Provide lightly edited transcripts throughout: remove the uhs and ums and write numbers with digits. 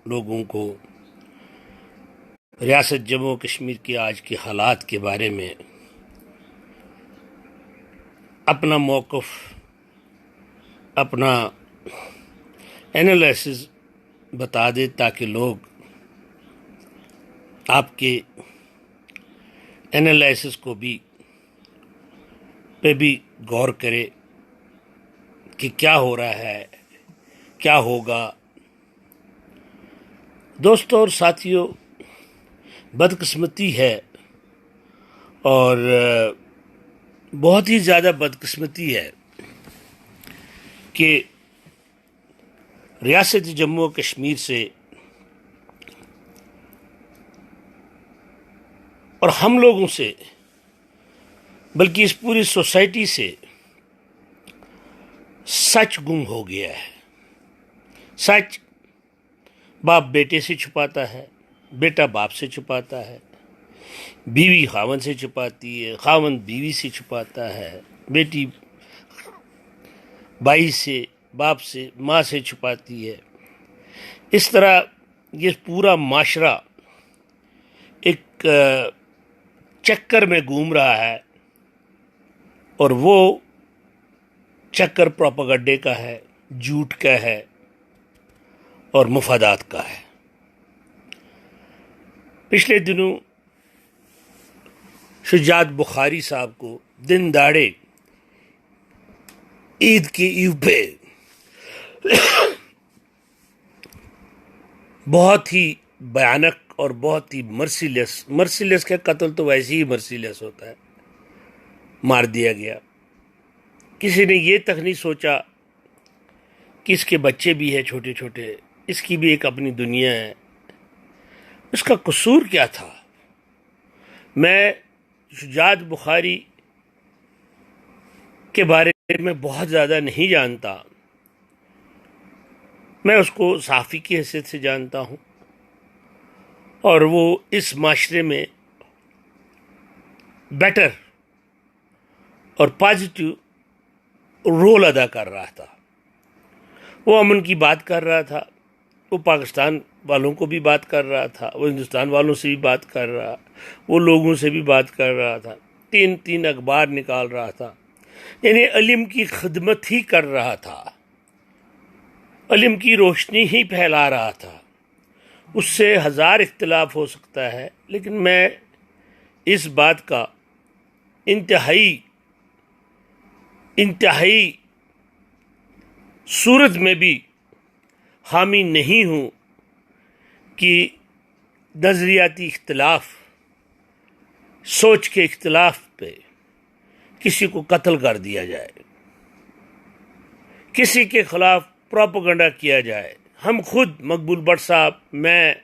لوگوں کو ریاست جموں و کشمیر کے آج کے حالات کے بارے میں اپنا موقف، اپنا انالیسز بتا دے تاکہ لوگ آپ کے انالیسز کو پہ بھی غور کرے کہ کیا ہو رہا ہے، کیا ہوگا۔ دوستوں اور ساتھیوں، بدقسمتی ہے اور بہت ہی زیادہ بدقسمتی ہے کہ ریاست جموں و کشمیر سے اور ہم لوگوں سے، بلکہ اس پوری سوسائٹی سے سچ گم ہو گیا ہے۔ سچ باپ بیٹے سے چھپاتا ہے، بیٹا باپ سے چھپاتا ہے، بیوی خاوند سے چھپاتی ہے، خاوند بیوی سے چھپاتا ہے، بیٹی بھائی سے، باپ سے، ماں سے چھپاتی ہے۔ اس طرح یہ پورا معاشرہ ایک چکر میں گھوم رہا ہے، اور وہ چکر پروپیگنڈے کا ہے، جھوٹ کا ہے اور مفادات کا ہے۔ پچھلے دنوں شجاعت بخاری صاحب کو دن دہاڑے عید کے ایو پہ بہت ہی بھیانک اور بہت ہی مرسیلیس کا قتل تو ویسے ہی مرسیلیس ہوتا ہے، مار دیا گیا۔ کسی نے یہ تک نہیں سوچا کہ اس کے بچے بھی ہیں چھوٹے چھوٹے، اس کی بھی ایک اپنی دنیا ہے۔ اس کا قصور کیا تھا؟ میں شجاعت بخاری کے بارے میں بہت زیادہ نہیں جانتا، میں اس کو صحافی کی حیثیت سے جانتا ہوں، اور وہ اس معاشرے میں بیٹر اور پازیٹیو رول ادا کر رہا تھا۔ وہ امن کی بات کر رہا تھا، وہ پاکستان والوں کو بھی بات کر رہا تھا، وہ ہندوستان والوں سے بھی بات کر رہا، وہ لوگوں سے بھی بات کر رہا تھا، تین اخبار نکال رہا تھا، یعنی علم کی خدمت ہی کر رہا تھا، علم کی روشنی ہی پھیلا رہا تھا۔ اس سے ہزار اختلاف ہو سکتا ہے، لیکن میں اس بات کا انتہائی صورت میں بھی حامی نہیں ہوں کہ نظریاتی اختلاف، سوچ کے اختلاف پہ کسی کو قتل کر دیا جائے، کسی کے خلاف پروپیگنڈا کیا جائے۔ ہم خود، مقبول بٹ صاحب، میں،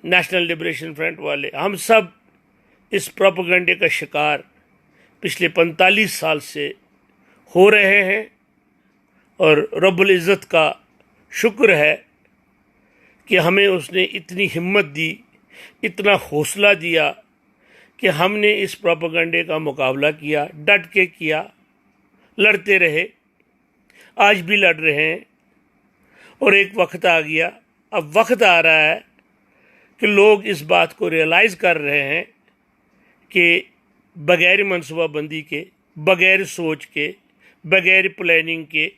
نیشنل لبریشن فرنٹ والے، ہم سب اس پروپیگنڈے کا شکار پچھلے 45 سال سے ہو رہے ہیں، اور رب العزت کا شکر ہے کہ ہمیں اس نے اتنی ہمت دی، اتنا حوصلہ دیا کہ ہم نے اس پروپیگنڈے کا مقابلہ کیا، ڈٹ کے کیا، لڑتے رہے، آج بھی لڑ رہے ہیں۔ اور ایک وقت آ گیا، اب وقت آ رہا ہے کہ لوگ اس بات کو ریئلائز کر رہے ہیں کہ بغیر منصوبہ بندی کے، بغیر سوچ کے، بغیر پلاننگ کے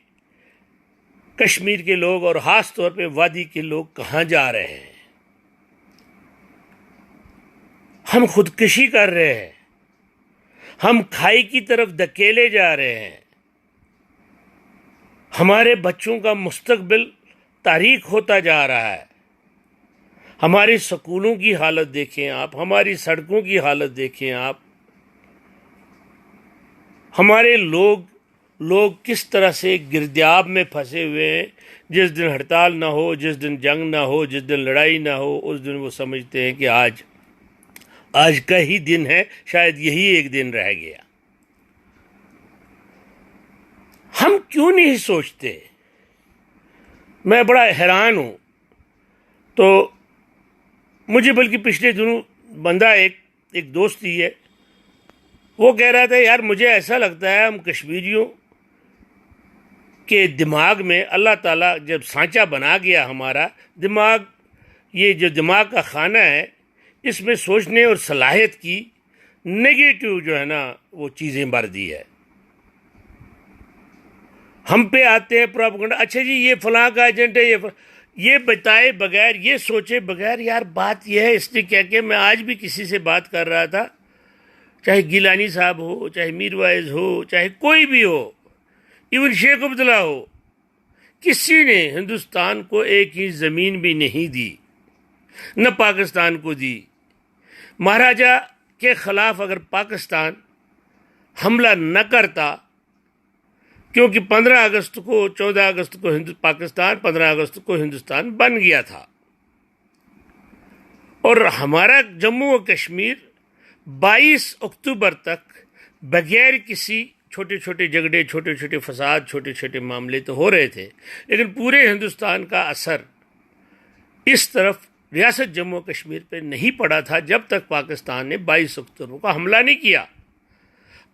کشمیر کے لوگ اور خاص طور پہ وادی کے لوگ کہاں جا رہے ہیں۔ ہم خودکشی کر رہے ہیں، ہم کھائی کی طرف دھکیلے جا رہے ہیں۔ ہمارے بچوں کا مستقبل تاریک ہوتا جا رہا ہے۔ ہمارے سکولوں کی حالت دیکھیں آپ، ہماری سڑکوں کی حالت دیکھیں آپ، ہمارے لوگ کس طرح سے گرداب میں پھنسے ہوئے ہیں۔ جس دن ہڑتال نہ ہو، جس دن جنگ نہ ہو، جس دن لڑائی نہ ہو، اس دن وہ سمجھتے ہیں کہ آج کا ہی دن ہے، شاید یہی ایک دن رہ گیا۔ ہم کیوں نہیں سوچتے؟ میں بڑا حیران ہوں۔ تو مجھے بلکہ پچھلے دنوں بندہ ایک دوست ہی ہے، وہ کہہ رہا تھا، یار مجھے ایسا لگتا ہے ہم کشمیریوں کہ دماغ میں اللہ تعالیٰ جب سانچہ بنا گیا ہمارا دماغ، یہ جو دماغ کا خانہ ہے، اس میں سوچنے اور صلاحیت کی نگیٹو جو ہے نا وہ چیزیں بھر دی ہے۔ ہم پہ آتے ہیں پروپیگنڈا، اچھا جی یہ فلاں کا ایجنٹ ہے، یہ بتائے بغیر، یہ سوچے بغیر، یار بات یہ ہے، اس نے کیا کہ میں آج بھی کسی سے بات کر رہا تھا، چاہے گیلانی صاحب ہو، چاہے میر وائز ہو، چاہے کوئی بھی ہو، ایون شیخ عبداللہ ہو، کسی نے ہندوستان کو ایک ہی زمین بھی نہیں دی، نہ پاکستان کو دی۔ مہاراجہ کے خلاف اگر پاکستان حملہ نہ کرتا، کیونکہ 15 اگست کو 14 اگست کو پاکستان، 15 اگست کو ہندوستان بن گیا تھا، اور ہمارا جموں و کشمیر 22 اکتوبر تک بغیر کسی چھوٹے چھوٹے جھگڑے، چھوٹے چھوٹے فساد، چھوٹے چھوٹے معاملے تو ہو رہے تھے، لیکن پورے ہندوستان کا اثر اس طرف ریاست جموں و کشمیر پہ نہیں پڑا تھا جب تک پاکستان نے 22 اکتوبر کو حملہ نہیں کیا۔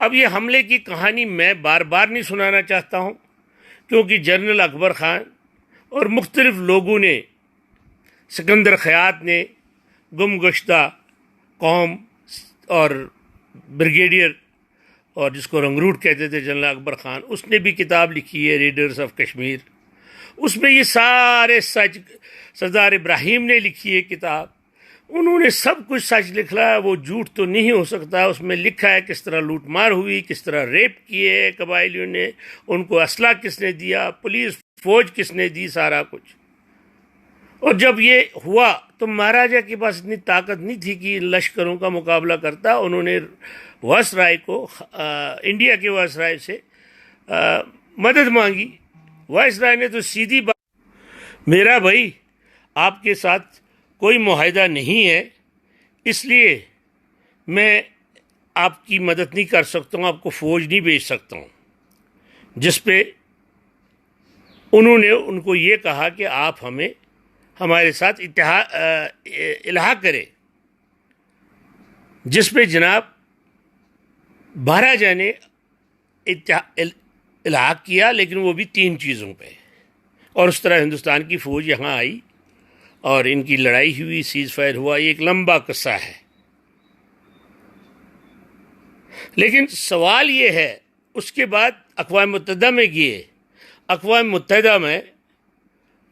اب یہ حملے کی کہانی میں بار بار نہیں سنانا چاہتا ہوں، کیونکہ جنرل اکبر خان اور مختلف لوگوں نے، سکندر خیات نے، گم گشتہ قوم اور بریگیڈیئر، اور جس کو رنگروٹ کہتے تھے جنرل اکبر خان، اس نے بھی کتاب لکھی ہے ریڈرز آف کشمیر، اس میں یہ سارے سچ، سردار ابراہیم نے لکھی ہے کتاب، انہوں نے سب کچھ سچ لکھا ہے، وہ جھوٹ تو نہیں ہو سکتا، اس میں لکھا ہے کس طرح لوٹ مار ہوئی، کس طرح ریپ کیے قبائلیوں نے، ان کو اسلحہ کس نے دیا، پولیس فوج کس نے دی، سارا کچھ۔ اور جب یہ ہوا تو مہاراجہ کے پاس اتنی طاقت نہیں تھی کہ لشکروں کا مقابلہ کرتا، انہوں نے وائسرائے کو، انڈیا کے وائسرائے سے مدد مانگی۔ وائسرائے نے تو سیدھی بات، میرا بھائی آپ کے ساتھ کوئی معاہدہ نہیں ہے، اس لیے میں آپ کی مدد نہیں کر سکتا ہوں، آپ کو فوج نہیں بھیج سکتا ہوں، جس پہ انہوں نے ان کو یہ کہا کہ آپ ہمارے ساتھ الحاق کرے، جس پہ جناب مہاراجہ نے الحاق کیا، لیکن وہ بھی 3 چیزوں پہ، اور اس طرح ہندوستان کی فوج یہاں آئی اور ان کی لڑائی ہوئی، سیز فائر ہوا، یہ ایک لمبا قصہ ہے۔ لیکن سوال یہ ہے، اس کے بعد اقوام متحدہ میں گئے، اقوام متحدہ میں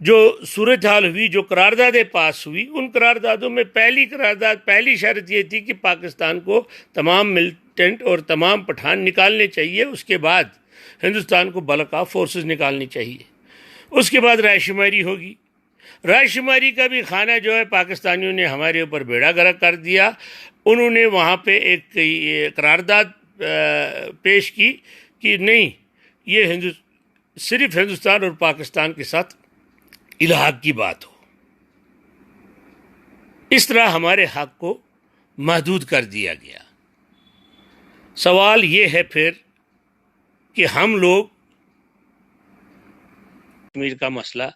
جو صورتحال ہوئی، جو قراردادیں پاس ہوئی، ان قراردادوں میں پہلی شرط یہ تھی کہ پاکستان کو تمام ملیٹنٹ اور تمام پٹھان نکالنے چاہیے، اس کے بعد ہندوستان کو بلک آف فورسز نکالنی چاہیے، اس کے بعد رائے شماری ہوگی۔ رائے شماری کا بھی خانہ جو ہے پاکستانیوں نے ہمارے اوپر بیڑا گرک کر دیا، انہوں نے وہاں پہ ایک قرارداد پیش کی کہ نہیں، یہ صرف ہندوستان اور پاکستان کے ساتھ الحاق کی بات ہو، اس طرح ہمارے حق کو محدود کر دیا گیا۔ سوال یہ ہے پھر کہ ہم لوگ کشمیر کا مسئلہ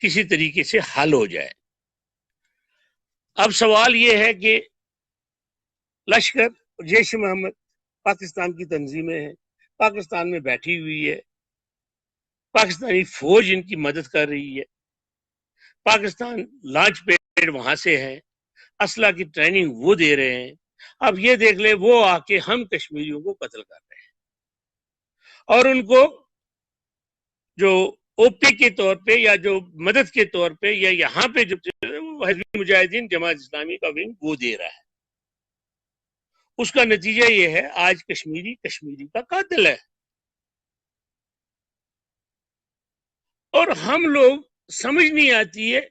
کسی طریقے سے حل ہو جائے۔ اب سوال یہ ہے کہ لشکر، جیش محمد پاکستان کی تنظیمیں ہیں، پاکستان میں بیٹھی ہوئی ہے، پاکستانی فوج ان کی مدد کر رہی ہے، پاکستان لانچ پیڈ وہاں سے ہے، اسلحہ کی ٹریننگ وہ دے رہے ہیں۔ اب یہ دیکھ لے، وہ آ کے ہم کشمیریوں کو قتل کر رہے ہیں، اور ان کو جو او پی کے طور پہ یا جو مدد کے طور پہ یا یہاں پہ جو حزب مجاہدین جماعت اسلامی کا ونگ وہ دے رہا ہے، اس کا نتیجہ یہ ہے آج کشمیری کا قاتل ہے۔ اور ہم لوگ سمجھ نہیں آتی ہے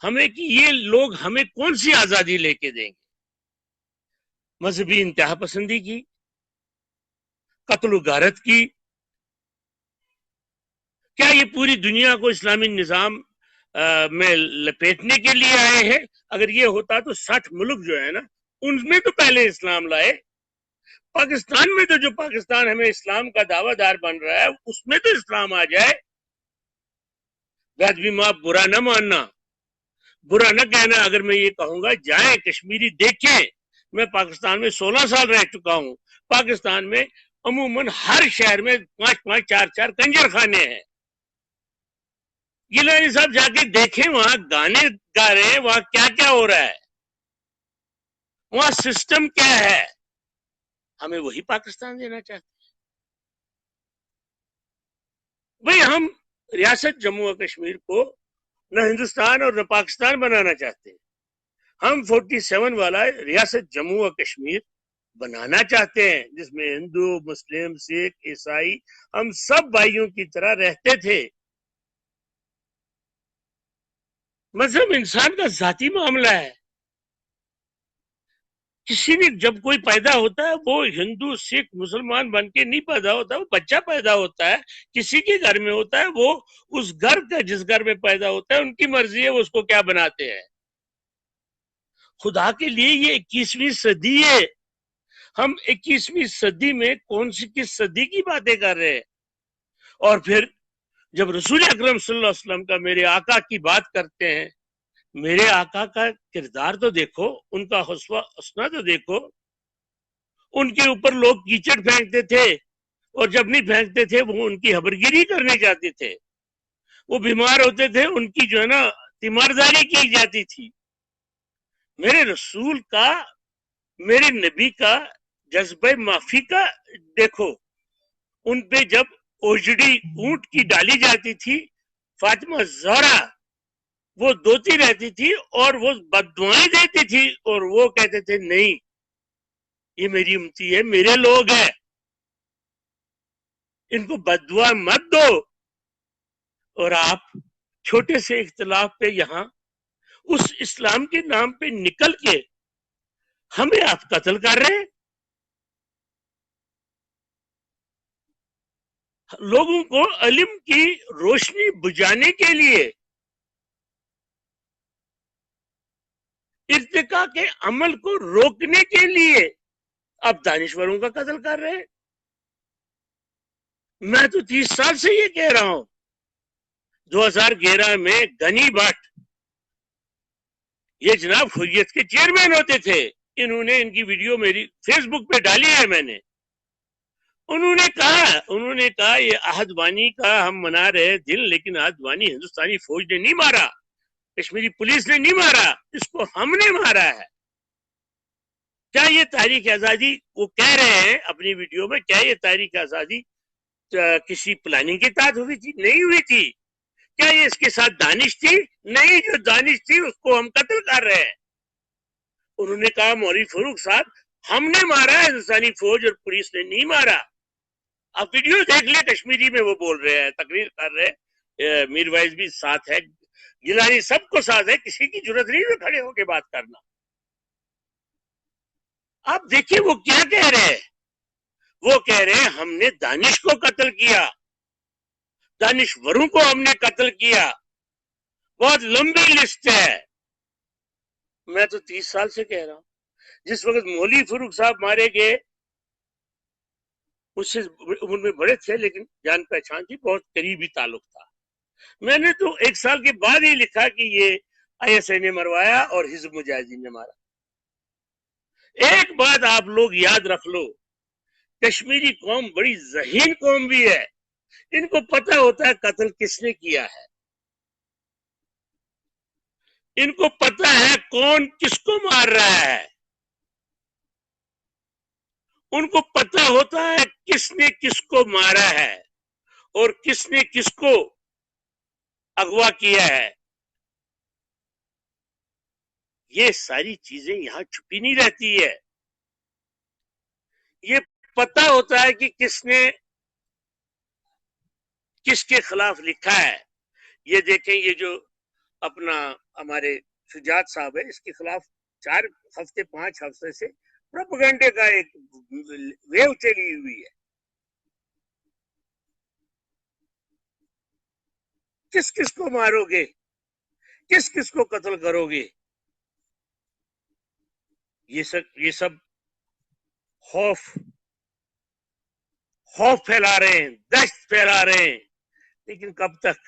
ہمیں کہ یہ لوگ ہمیں کون سی آزادی لے کے دیں گے؟ مذہبی انتہا پسندی کی، قتل و غارت کی، کیا یہ پوری دنیا کو اسلامی نظام میں لپیٹنے کے لیے آئے ہیں؟ اگر یہ ہوتا تو 60 ملک جو ہے نا، ان میں تو پہلے اسلام لائے۔ پاکستان میں تو جو پاکستان ہمیں اسلام کا دعویٰ دار بن رہا ہے، اس میں تو اسلام آ جائے۔ بھی ماں برا نہ ماننا، برا نہ کہنا اگر میں یہ کہوں گا جائیں کشمیری دیکھیں۔ میں پاکستان میں 16 سال رہ چکا ہوں، پاکستان میں عموماً ہر شہر میں 5-5 4-4 کنجر خانے ہیں. گیلانی صاحب جا کے دیکھیں وہاں گانے گا رہے ہیں, وہاں کیا کیا ہو رہا ہے, وہاں سسٹم کیا ہے. ہمیں وہی پاکستان دینا چاہتے ہیں بھئی. ہم ریاست جموں و کشمیر کو نہ ہندوستان اور نہ پاکستان بنانا چاہتے ہیں. ہم 47 والا ریاست جموں و کشمیر بنانا چاہتے ہیں جس میں ہندو, مسلم, سکھ, عیسائی ہم سب بھائیوں کی طرح رہتے تھے. مذہب انسان کا ذاتی معاملہ ہے. کسی نے جب کوئی پیدا ہوتا ہے وہ ہندو, سکھ, مسلمان بن کے نہیں پیدا ہوتا, وہ بچہ پیدا ہوتا ہے کسی کے گھر میں ہوتا ہے, وہ اس گھر کا جس گھر میں پیدا ہوتا ہے ان کی مرضی ہے وہ اس کو کیا بناتے ہیں. خدا کے لیے یہ 21ویں صدی ہے. ہم 21ویں صدی میں کون سی کس صدی کی باتیں کر رہے ہیں. اور پھر جب رسول اکرم صلی اللہ علیہ وسلم کا, میرے آقا کی بات کرتے ہیں, میرے آقا کا کردار تو دیکھو, ان کا حسن حسنہ تو دیکھو. ان کے اوپر لوگ کیچڑ پھینکتے تھے اور جب نہیں پھینکتے تھے وہ ان کی حبرگیری کرنے جاتے تھے. وہ بیمار ہوتے تھے, ان کی جو ہے نا تیمارداری کی جاتی تھی. میرے رسول کا, میرے نبی کا جذبہ معافی کا دیکھو. ان پہ جب اوجڑی اونٹ کی ڈالی جاتی تھی, فاطمہ زہرا وہ دوتی رہتی تھی اور وہ بددعائیں دیتی تھی, اور وہ کہتے تھے نہیں یہ میری امتی ہے, میرے لوگ ہیں, ان کو بددعا مت دو. اور آپ چھوٹے سے اختلاف پہ یہاں اس اسلام کے نام پہ نکل کے ہمیں آپ قتل کر رہے ہیں. لوگوں کو علم کی روشنی بجھانے کے لیے, ارتقاء کے عمل کو روکنے کے لیے آپ دانشوروں کا قتل کر رہے ہیں. میں تو 30 سال سے یہ کہہ رہا ہوں. 2011 میں گنی بٹ, یہ جناب حریت کے چیئرمین ہوتے تھے, انہوں نے ان کی ویڈیو میری فیس بک پہ ڈالی ہے میں نے. انہوں نے کہا یہ عہد وانی کا ہم منا رہے دن, لیکن عہد وانی ہندوستانی فوج نے نہیں مارا, کشمیری پولیس نے نہیں مارا, اس کو ہم نے مارا ہے. کیا یہ تحریک آزادی, وہ کہہ رہے ہیں اپنی ویڈیو میں, کیا یہ تحریک آزادی کسی پلاننگ کے تحت ہوئی تھی؟ نہیں ہوئی تھی. کیا یہ اس کے ساتھ دانش تھی؟ نہیں, جو دانش تھی اس کو ہم قتل کر رہے ہیں. انہوں نے کہا مولوی فاروق صاحب ہم نے مارا ہے, ہندوستانی فوج اور پولیس نے نہیں مارا. آپ ویڈیو دیکھ لیں, کشمیری میں وہ بول رہے ہیں, تقریر کر رہے ہیں, میر وائز بھی ساتھ ہے, گیلانی سب کو ساتھ ہے, کسی کی ضرورت نہیں ہے کھڑے ہو کے بات کرنا. آپ دیکھیں وہ کیا کہہ رہے ہیں. وہ کہہ رہے ہیں ہم نے دانش کو قتل کیا, دانشوروں کو ہم نے قتل کیا. بہت لمبی لسٹ ہے. میں تو 30 سال سے کہہ رہا ہوں. جس وقت مولوی فاروق صاحب مارے گئے, اس سے عمر میں بڑے تھے لیکن جان پہچان تھی, بہت قریبی تعلق تھا. میں نے تو 1 سال کے بعد ہی لکھا کہ یہ آئی ایس آئی نے مروایا اور حزب مجاہدین نے مارا. ایک بات آپ لوگ یاد رکھ لو, کشمیری قوم بڑی ذہین قوم بھی ہے. ان کو پتہ ہوتا ہے قتل کس نے کیا ہے, ان کو پتہ ہے کون کس کو مار رہا ہے, ان کو پتہ ہوتا ہے کس نے کس کو مارا ہے اور کس نے کس کو اغوا کیا ہے. یہ ساری چیزیں یہاں چھپی نہیں رہتی ہے. یہ پتہ ہوتا ہے کہ کس نے کس کے خلاف لکھا ہے. یہ دیکھیں, یہ جو اپنا ہمارے شجاعت صاحب ہے, اس کے خلاف 4 ہفتے 5 ہفتے سے پروپیگنڈے کا ایک ویو چلی ہوئی ہے. کس کس کو مارو گے, کس کس کو قتل کرو گے. یہ سب خوف پھیلا رہے ہیں, دہشت پھیلا رہے ہیں. لیکن کب تک؟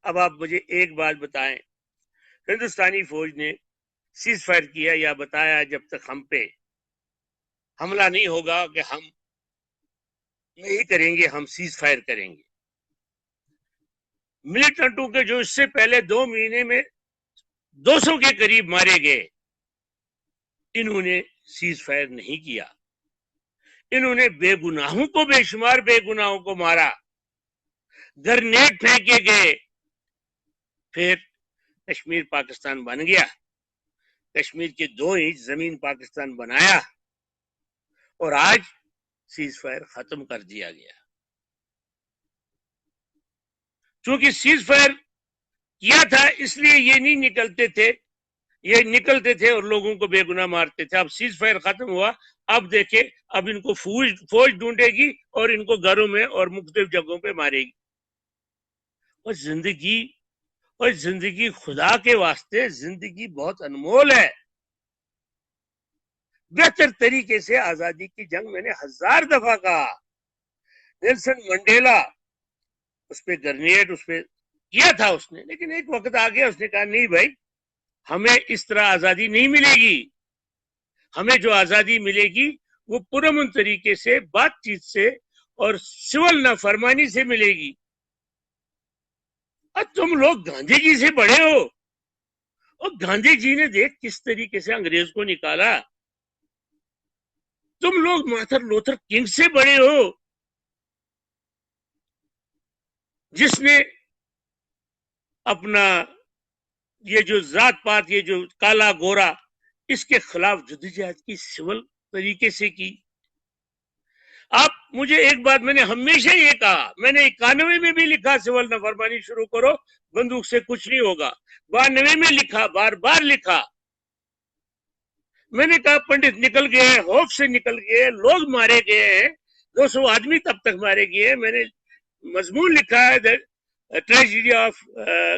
اب آپ مجھے ایک بات بتائیں, ہندوستانی فوج نے سیز فائر کیا یا بتایا جب تک ہم پہ حملہ نہیں ہوگا کہ ہم نہیں کریں گے، ہم سیز فائر کریں گے. ملیٹنٹوں کے جو اس سے پہلے 2 مہینے میں 200 کے قریب مارے گئے، انہوں نے سیز فائر نہیں کیا. انہوں نے بے گناہوں کو، بے شمار بے گناہوں کو مارا، گرنیڈ پھینکے گئے. پھر کشمیر پاکستان بن گیا، کشمیر کے 2 انچ زمین پاکستان بنایا، اور آج سیز فائر ختم کر دیا گیا. چونکہ سیز فائر کیا تھا اس لیے یہ نہیں نکلتے تھے، یہ نکلتے تھے اور لوگوں کو بے گناہ مارتے تھے. اب سیز فائر ختم ہوا، اب دیکھیں اب ان کو فوج ڈھونڈے گی اور ان کو گھروں میں اور مختلف جگہوں پہ مارے گی. اور زندگی خدا کے واسطے زندگی بہت انمول ہے. بہتر طریقے سے آزادی کی جنگ میں نے 1000 دفعہ کہا. نیلسن منڈیلا اس پہ گرنیڈ اس پہ کیا تھا اس نے، لیکن ایک وقت آ گیا اس نے کہا نہیں بھائی، ہمیں اس طرح آزادی نہیں ملے گی. ہمیں جو آزادی ملے گی وہ پرامن طریقے سے، بات چیت سے اور سول نافرمانی سے ملے گی. اور تم لوگ گاندھی جی سے بڑے ہو، اور گاندھی جی نے دیکھ کس طریقے سے انگریز کو نکالا. تم لوگ مارٹن لوتھر کنگ سے بڑے ہو، جس نے اپنا یہ جو ذات پات، یہ جو کالا گورا، اس کے خلاف جدوجہد کی سول طریقے سے کی. آپ مجھے ایک بات میں نے ہمیشہ یہ کہا، میں نے 91 میں بھی لکھا سول نافرمانی شروع کرو، بندوق سے کچھ نہیں ہوگا. 92 میں لکھا، بار بار لکھا. میں نے کہا پنڈت نکل گئے ہیں، ہوف سے نکل گئے، لوگ مارے گئے ہیں، 200 آدمی تب تک مارے گئے ہیں. میں نے مضمون لکھا ہے ٹریجڈی آف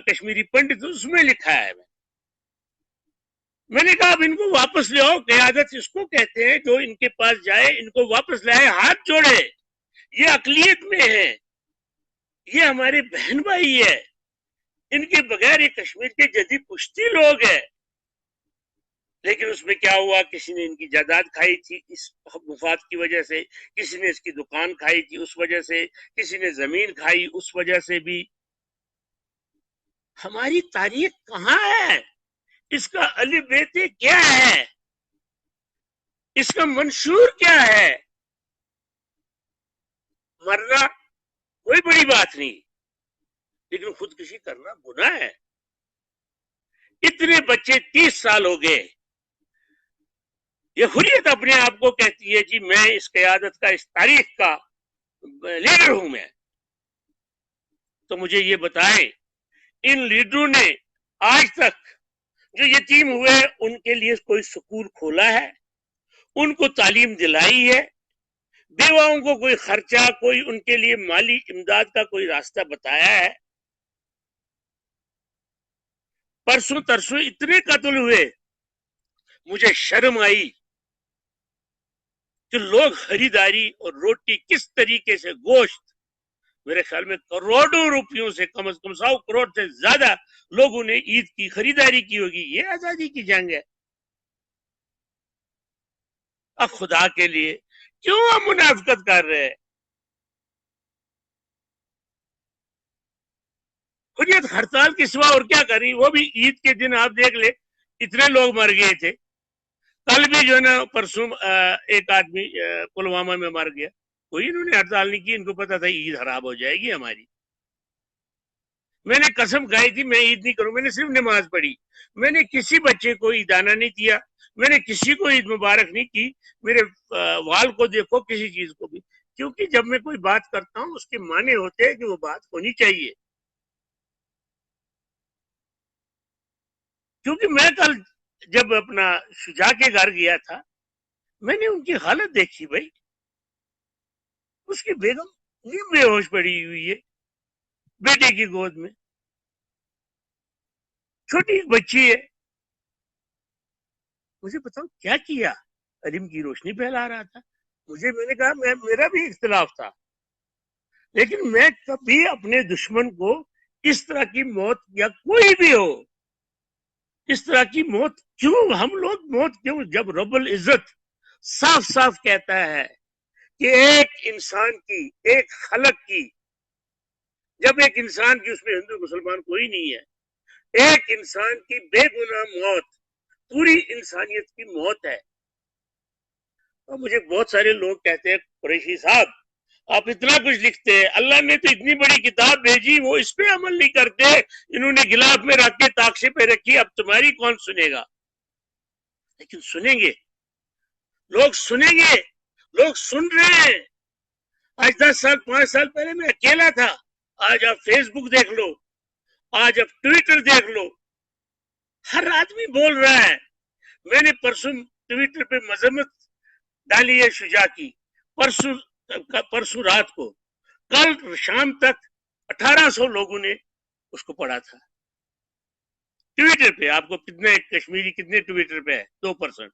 کشمیری پنڈت، اس میں لکھا ہے. میں نے کہا اب ان کو واپس لے آؤ. قیادت اس کو کہتے ہیں جو ان کے پاس جائے، ان کو واپس لائے، ہاتھ جوڑے. یہ اقلیت میں ہے، یہ ہمارے بہن بھائی ہے، ان کے بغیر یہ کشمیر کے جدید پشتی لوگ ہیں. لیکن اس میں کیا ہوا، کسی نے ان کی جائیداد کھائی تھی اس مفاد کی وجہ سے، کسی نے اس کی دکان کھائی تھی اس وجہ سے، کسی نے زمین کھائی اس وجہ سے بھی. ہماری تاریخ کہاں ہے؟ اس کا الف بیت کیا ہے؟ اس کا منشور کیا ہے؟ مرنا کوئی بڑی بات نہیں، لیکن خودکشی کرنا گناہ ہے. اتنے بچے 30 سال ہو گئے. یہ حریت اپنے آپ کو کہتی ہے جی میں اس قیادت کا، اس تاریخ کا لیڈر ہوں میں. تو مجھے یہ بتائیں ان لیڈروں نے آج تک جو یتیم ہوئے ان کے لیے کوئی سکول کھولا ہے؟ ان کو تعلیم دلائی ہے؟ بیواؤں کو کوئی خرچہ، کوئی ان کے لیے مالی امداد کا کوئی راستہ بتایا ہے؟ پرسوں ترسوں اتنے قتل ہوئے، مجھے شرم آئی کہ لوگ خریداری اور روٹی کس طریقے سے، گوشت میرے خیال میں کروڑوں روپیوں سے، کم از کم 100 کروڑ سے زیادہ لوگوں نے عید کی خریداری کی ہوگی. یہ آزادی کی جنگ ہے؟ اب خدا کے لیے کیوں ہم منافقت کر رہے ہیں؟ حریت ہڑتال کے سوا اور کیا کر رہی؟ وہ بھی عید کے دن آپ دیکھ لے اتنے لوگ مر گئے تھے. کل بھی جو ہے نا، پرسوں ایک آدمی پلوامہ میں مر گیا. کوئی انہوں نے ہڑتال نہیں کی، ان کو پتا تھا عید خراب ہو جائے گی ہماری. میں نے قسم کھائی تھی میں عید نہیں کروں، میں نے صرف نماز پڑھی. میں نے کسی بچے کو عیدانہ نہیں دیا، میں نے کسی کو عید مبارک نہیں کی. میرے وال کو دیکھو، کسی چیز کو بھی، کیونکہ جب میں کوئی بات کرتا ہوں اس کے معنی ہوتے ہیں کہ وہ بات ہونی چاہیے. کیونکہ میں کل جب اپنا شجاع کے گھر گیا تھا، میں نے ان کی حالت دیکھی. بھائی اس کی بیگم نیم بے ہوش پڑی ہوئی ہے بیٹے کی گود میں، چھوٹی ایک بچی ہے. مجھے بتاؤ کیا کیا؟ علم کی روشنی پھیلا رہا تھا. میں نے کہا میرا بھی اختلاف تھا، لیکن میں کبھی اپنے دشمن کو اس طرح کی موت، یا کوئی بھی ہو اس طرح کی موت کیوں؟ ہم لوگ موت کیوں؟ جب رب العزت صاف صاف کہتا ہے کہ ایک انسان کی، ایک خلق کی، جب ایک انسان کی، اس میں ہندو مسلمان کوئی نہیں ہے، ایک انسان کی بے گناہ موت پوری انسانیت کی موت ہے. اور مجھے بہت سارے لوگ کہتے ہیں قریشی صاحب آپ اتنا کچھ لکھتے ہیں، اللہ نے تو اتنی بڑی کتاب بھیجی، وہ اس پہ عمل نہیں کرتے، انہوں نے گلاف میں رکھ کے تاکشے پہ رکھی، اب تمہاری کون سنے گا؟ لیکن سنیں گے، لوگ سنیں گے، لوگ سن رہے ہیں. آج 10 سال 5 سال پہلے میں اکیلا تھا، آج آپ فیس بک دیکھ لو، آج آپ ٹویٹر دیکھ لو، ہر آدمی بول رہا ہے. میں نے پرسوں ٹویٹر پہ مذمت ڈالی ہے شجاع کی، پرسوں رات کو، کل شام تک 1800 لوگوں نے اس کو پڑھا تھا ٹویٹر پہ. آپ کو کتنے کشمیری کتنے ٹویٹر پہ ہے؟ 2%.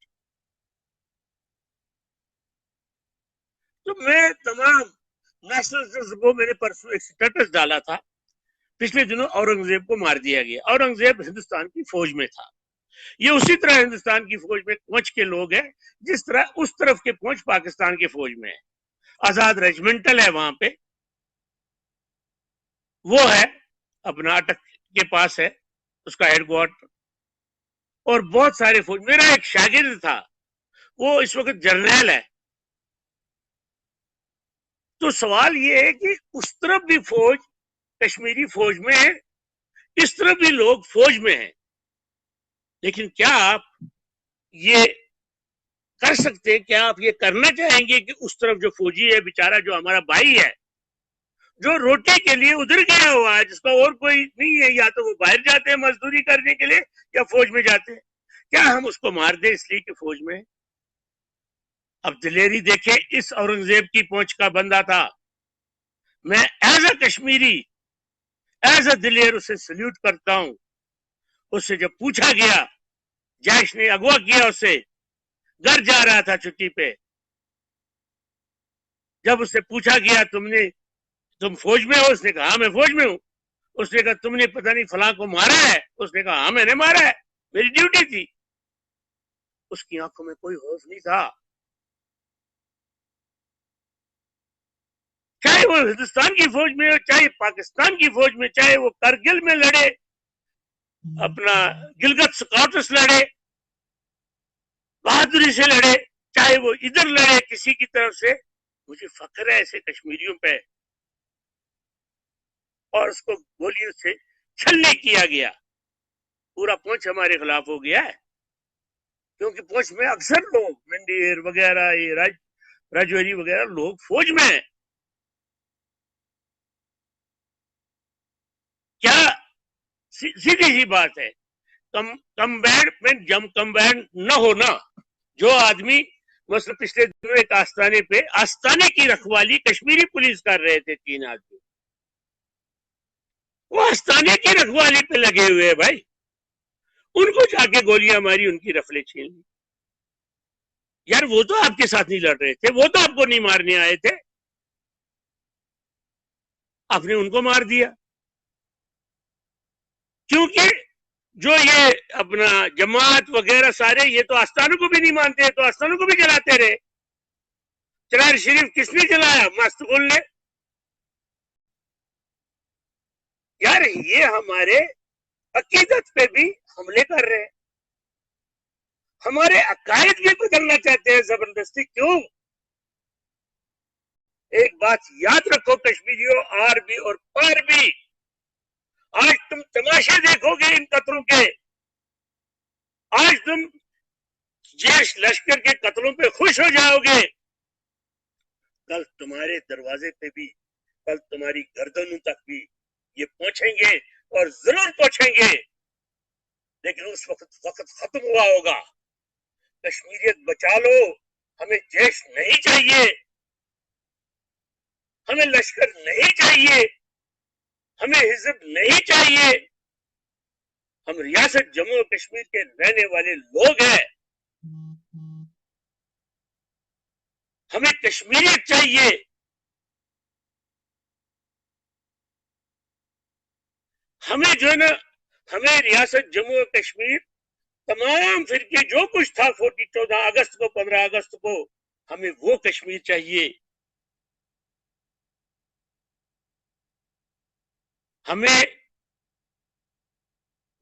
تو میں تمام نیشنل کو، میں نے پرسوں ایک سٹیٹس ڈالا تھا، پچھلے دنوں اورنگزیب کو مار دیا گیا. اورنگزیب ہندوستان کی فوج میں تھا، یہ اسی طرح ہندوستان کی فوج میں پونچھ کے لوگ ہیں جس طرح اس طرف کے پونچھ پاکستان کے فوج میں ہے. آزاد ریجمنٹل ہے وہاں پہ، وہ ہے اپنا اٹک کے پاس ہے اس کا ہیڈ کوارٹر، اور بہت سارے فوج. میرا ایک شاگرد تھا، وہ اس وقت جرنیل ہے. تو سوال یہ ہے کہ اس طرف بھی فوج، کشمیری فوج میں ہے، اس طرف بھی لوگ فوج میں ہیں. لیکن کیا آپ یہ کر سکتے، کیا آپ یہ کرنا چاہیں گے کہ اس طرف جو فوجی ہے بیچارہ، جو ہمارا بھائی ہے، جو روٹی کے لیے ادھر گیا ہوا ہے، جس کا اور کوئی نہیں ہے، یا تو وہ باہر جاتے ہیں مزدوری کرنے کے لیے یا فوج میں جاتے ہیں، کیا ہم اس کو مار دیں اس لیے کہ فوج میں؟ اب دلیری دیکھیں، اس اورنگزیب کی پہنچ کا بندہ تھا. میں as a Kashmiri, as a دلیر اسے سلیوٹ کرتا ہوں. اس سے جب پوچھا گیا، جیش نے اغوا کیا اسے، گھر جا رہا تھا چھٹی پہ، جب اس سے پوچھا گیا تم فوج میں ہو؟ اس نے کہا ہاں میں فوج میں ہوں. اس نے کہا تم نے پتہ نہیں فلاں کو مارا ہے؟ اس نے کہا ہاں میں نے مارا ہے، میری ڈیوٹی تھی. اس کی آنکھوں میں کوئی خوف نہیں تھا. چاہے وہ ہندوستان کی فوج میں ہو، چاہے پاکستان کی فوج میں، چاہے وہ کرگل میں لڑے، اپنا گلگت سکاٹس لڑے، بہادری سے لڑے، چاہے وہ ادھر لڑے کسی کی طرف سے. مجھے فخر ہے ایسے کشمیریوں پہ. اور اس کو گولیوں سے چھلنی کیا گیا، پورا پونچھ ہمارے خلاف ہو گیا ہے، کیونکہ پونچھ میں اکثر لوگ منڈیر وغیرہ، یہ راجوری وغیرہ لوگ فوج میں ہیں. کیا سیدھی سی بات ہے، کمبینڈ نہ ہونا. جو آدمی مثلا پچھلے دنوں ایک آستانے کی رکھوالی کشمیری پولیس کر رہے تھے، 3 آدمی، وہ آستانے کی رکھوالی پہ لگے ہوئے ہیں بھائی. ان کو جا کے گولیاں ماری، ان کی رفلیں چھین لی. یار وہ تو آپ کے ساتھ نہیں لڑ رہے تھے، وہ تو آپ کو نہیں مارنے آئے تھے، آپ نے ان کو مار دیا. کیونکہ جو یہ اپنا جماعت وغیرہ سارے، یہ تو آستانوں کو بھی نہیں مانتے، تو آستانوں کو بھی جلاتے رہے. چنار شریف کس نے جلایا؟ مستغل نے. یار یہ ہمارے عقیدت پہ بھی حملے کر رہے ہیں، ہمارے عقائد بھی بدلنا چاہتے ہیں زبردستی. کیوں؟ ایک بات یاد رکھو کشمیریوں، آر بھی اور پار بھی، آج تم تماشے دیکھو گے ان قتلوں کے، آج تم جیش لشکر کے قتلوں پہ خوش ہو جاؤ گے، کل تمہارے دروازے پہ بھی، کل تمہاری گردنوں تک بھی یہ پہنچیں گے، اور ضرور پہنچیں گے. لیکن اس وقت ختم ہوا ہوگا. کشمیریت بچا لو. ہمیں جیش نہیں چاہیے، ہمیں لشکر نہیں چاہیے، ہمیں حزب نہیں چاہیے. ہم ریاست جموں و کشمیر کے رہنے والے لوگ ہیں، ہمیں کشمیریت چاہیے. ہمیں جو ہے نا، ہمیں ریاست جموں و کشمیر، تمام فرقے جو کچھ تھا 14 اگست کو، 15 اگست کو، ہمیں وہ کشمیر چاہیے ہمیں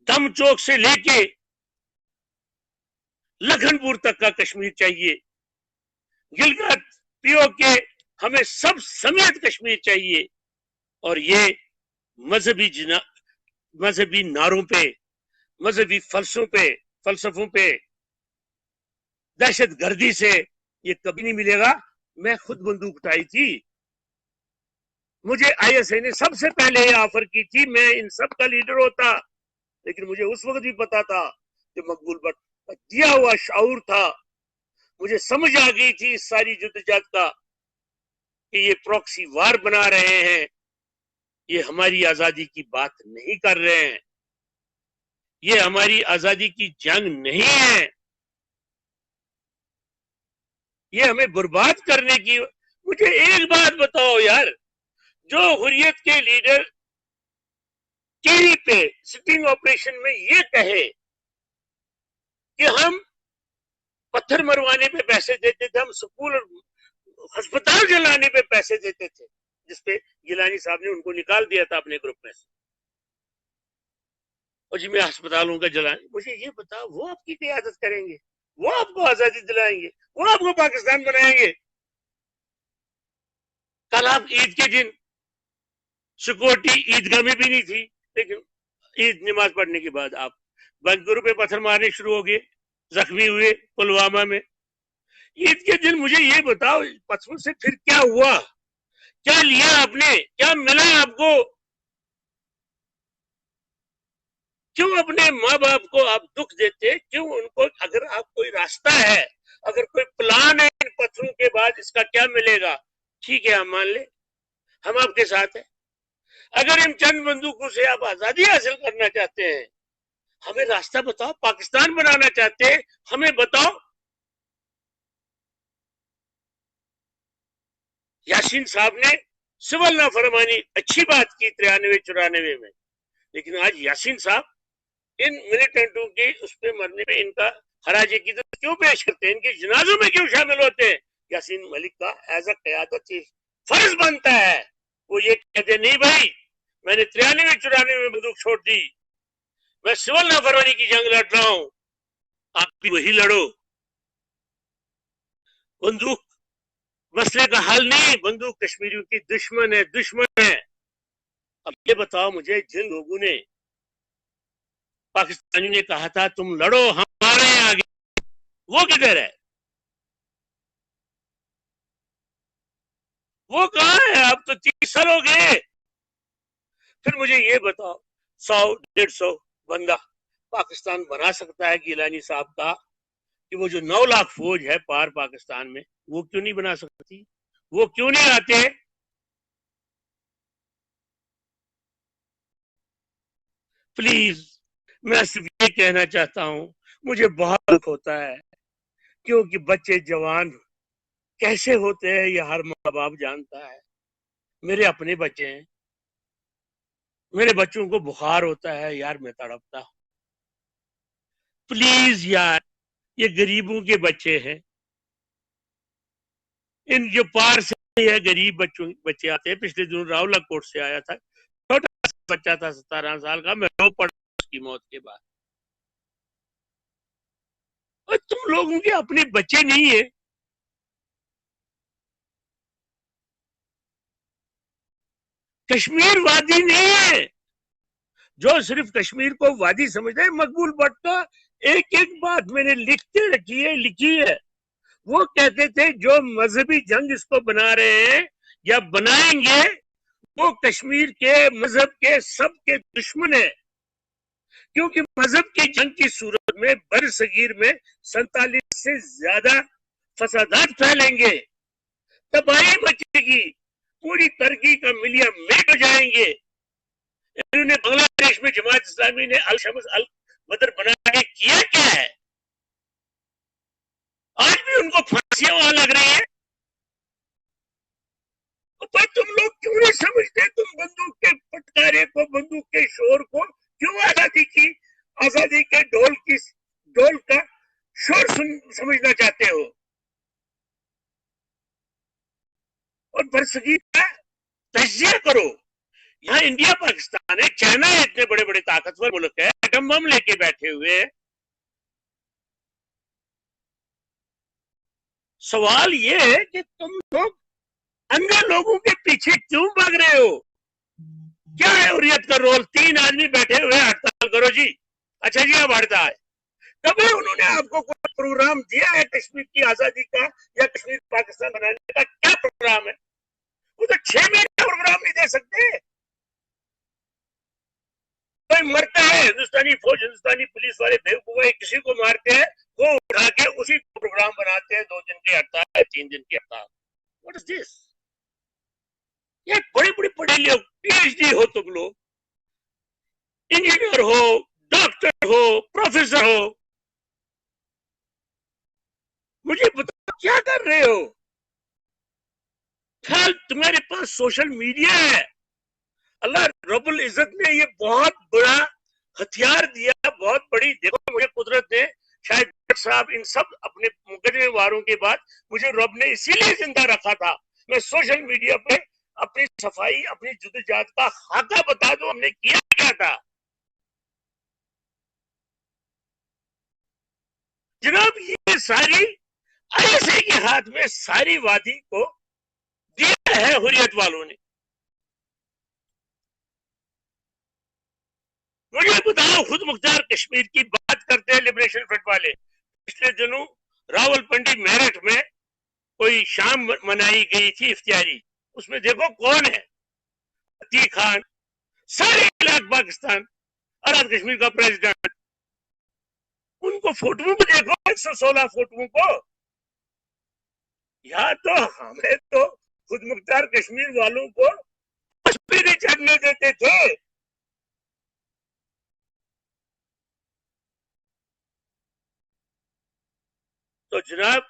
دم چوک سے لے کے لکھن پور تک کا کشمیر چاہیے، گلگت پیو کے ہمیں سب سمیت کشمیر چاہیے. اور یہ مذہبی نعروں پہ، مذہبی فلسفوں پہ، دہشت گردی سے یہ کبھی نہیں ملے گا. میں خود بندوق اٹھائی تھی، مجھے آئی ایس آئی نے سب سے پہلے یہ آفر کی تھی، میں ان سب کا لیڈر ہوتا، لیکن مجھے اس وقت بھی پتا تھا کہ مقبول بٹ کا دیا ہوا شعور تھا، مجھے سمجھ آ گئی تھی اس ساری جدوجہد کا کہ یہ پروکسی وار بنا رہے ہیں، یہ ہماری آزادی کی بات نہیں کر رہے ہیں، یہ ہماری آزادی کی جنگ نہیں ہے، یہ ہمیں برباد کرنے کی. مجھے ایک بات بتاؤ یار، جو حریت کے لیڈر ٹی وی پہ سٹنگ آپریشن میں یہ کہے کہ ہم پتھر مروانے پہ پیسے دیتے تھے، ہم سکول اور ہسپتال جلانے پہ پیسے دیتے تھے، جس پہ گیلانی صاحب نے ان کو نکال دیا تھا اپنے گروپ میں سے، اور جی میں ہسپتالوں کا جلانے. مجھے یہ بتا، وہ آپ کی قیادت کریں گے، وہ آپ کو آزادی دلائیں گے، وہ آپ کو پاکستان بنائیں گے؟ کل آپ عید کے دن سیکورٹی عیدگاہ میں بھی نہیں تھی، لیکن عید نماز پڑھنے کے بعد آپ بنکروں پہ پتھر مارنے شروع ہو گئے، زخمی ہوئے پلوامہ میں. عید کے دن مجھے یہ بتاؤ پتھروں سے پھر کیا ہوا، کیا لیا آپ نے، کیا ملا آپ کو؟ کیوں اپنے ماں باپ کو آپ دکھ دیتے؟ کیوں ان کو؟ اگر آپ کوئی راستہ ہے، اگر کوئی پلان ہے ان پتھروں کے بعد اس کا کیا ملے گا، ٹھیک ہے ہم مان لیں، ہم آپ کے ساتھ ہیں. اگر ان چند بندوقوں سے آپ آزادی حاصل کرنا چاہتے ہیں، ہمیں راستہ بتاؤ. پاکستان بنانا چاہتے ہیں، ہمیں بتاؤ. یاسین صاحب نے سول نافرمانی اچھی بات کی 93-94 میں، لیکن آج یاسین صاحب ان ملیٹنٹوں کے اس پہ مرنے پہ ان کا خراج عقیدت کیوں پیش کرتے ہیں، ان کے جنازوں میں کیوں شامل ہوتے ہیں؟ یاسین ملک کا ایز اے قیادت فرض بنتا ہے وہ یہ کہتے نہیں بھائی میں نے 93-94 میں بندوق چھوڑ دی، میں سول نافرمانی کی جنگ لڑ رہا ہوں، آپ بھی وہی لڑو. بندوق مسئلے کا حل نہیں، بندوق کشمیریوں کی دشمن ہے، دشمن ہے. اب یہ بتاؤ مجھے، جن لوگوں نے پاکستانی نے کہا تھا تم لڑو ہمارے آگے، وہ کدھر ہے؟ وہ کہاں ہے؟ اب تو 30 سال ہو گئے. پھر مجھے یہ بتاؤ 100-150 بندہ پاکستان بنا سکتا ہے گیلانی صاحب کا، کہ وہ جو 9 لاکھ فوج ہے پار پاکستان میں، وہ کیوں نہیں بنا سکتی؟ وہ کیوں نہیں آتے؟ پلیز میں صرف یہ کہنا چاہتا ہوں، مجھے بہت دکھ ہوتا ہے کیونکہ بچے جوان کیسے ہوتے ہیں یہ ہر ماں باپ جانتا ہے. میرے اپنے بچے ہیں، میرے بچوں کو بخار ہوتا ہے یار، میں تڑپتا ہوں. پلیز یار، یہ غریبوں کے بچے ہیں، ان جو پار سے ہے غریب بچے آتے ہیں. پچھلے دنوں راولہ کوٹ سے آیا تھا، چھوٹا بچہ تھا 17 سال کا، میں رو پڑا اس کی موت کے بعد. اور تم لوگوں کے اپنے بچے نہیں ہیں؟ کشمیر وادی نہیں ہے جو صرف کشمیر کو وادی سمجھتے ہیں. مقبول بٹ کا ایک ایک بات میں نے لکھی ہے. وہ کہتے تھے جو مذہبی جنگ اس کو بنا رہے ہیں یا بنائیں گے وہ کشمیر کے مذہب کے سب کے دشمن ہیں، کیونکہ مذہب کی جنگ کی صورت میں بر صغیر میں 47 سے زیادہ فسادات پھیلیں گے، تباہی مچے گی، پوری ترقی کا ملیا میٹ ہو جائیں گے. انہوں نے بنگلہ دیش میں جماعت اسلامی نے الشمس البدر بنا کے کیا کیا ہے؟ آج بھی ان کو پھانسیاں وہاں لگ رہی ہیں. تم لوگ کیوں نہیں سمجھتے؟ تم بندوق کے پٹکارے کو، بندوق کے شور کو کیوں آزادی کے ڈول کا شور سمجھنا چاہتے ہو؟ اور برصغیر کا تجزیہ کرو، یہاں انڈیا پاکستان ہے، چائنا ہے، اتنے بڑے بڑے طاقتور ملک ہے، ایٹم بم لے کے بیٹھے ہوئے. سوال یہ ہے کہ تم لوگ اندھے لوگوں کے پیچھے کیوں بھاگ رہے ہو؟ کیا ہے حریت کا رول؟ 3 آدمی بیٹھے ہوئے ہڑتال کرو جی. اچھا جی اب ہڑتا ہے. کبھی انہوں نے آپ کو کوئی پروگرام دیا ہے کشمیر کی آزادی کا یا کشمیر پاکستان بنانے کا؟ کیا پروگرام ہے؟ وہ تو 6 مہینے پروگرام نہیں دے سکتے. کوئی مرتا ہے، ہندوستانی فوج ہندوستانی پولیس والے بے کسی کو مارتے ہیں، وہ اٹھا کے اسی کو پروگرام بناتے ہیں، 2 دن کی ہڑتال، 3 دن کی ہڑتال. واٹ از دس؟ یہ بڑی بڑی پڑھی لوگ، پی ایچ ڈی ہو تم لوگ، انجینئر ہو، ڈاکٹر ہو، پروفیسر ہو، مجھے بتاؤ کیا کر رہے ہو؟ خیال تمہارے پاس سوشل میڈیا ہے. اللہ رب العزت نے یہ بہت بڑا ہتھیار دیا، بہت بڑی. دیکھو مجھے قدرت نے شاید صاحب ان سب اپنے مقدمے واروں کے بعد مجھے رب نے اسی لیے زندہ رکھا تھا. میں سوشل میڈیا پہ اپنی صفائی، اپنی جدوجہد کا خاکہ بتا دوں ہم نے کیا کیا تھا. جناب یہ ساری ایسے کے ہاتھ میں ساری وادی کو دیا ہے حریت والوں نے. مجھے بتاؤ، خود مختار کشمیر کی بات کرتے ہیں لبریشن فرنٹ والے. پچھلے دنوں راول پنڈی میرٹھ میں کوئی شام منائی گئی تھی افتیاری، اس میں دیکھو کون ہے؟ عتیق خان، سارے علاق پاکستان، آزاد کشمیر کا پریزیڈنٹ. ان کو فوٹو کو دیکھو، 116 فوٹو کو. یا تو ہمیں تو خود مختار کشمیر والوں کو کشمیری چڑھنے دیتے تھے. تو جناب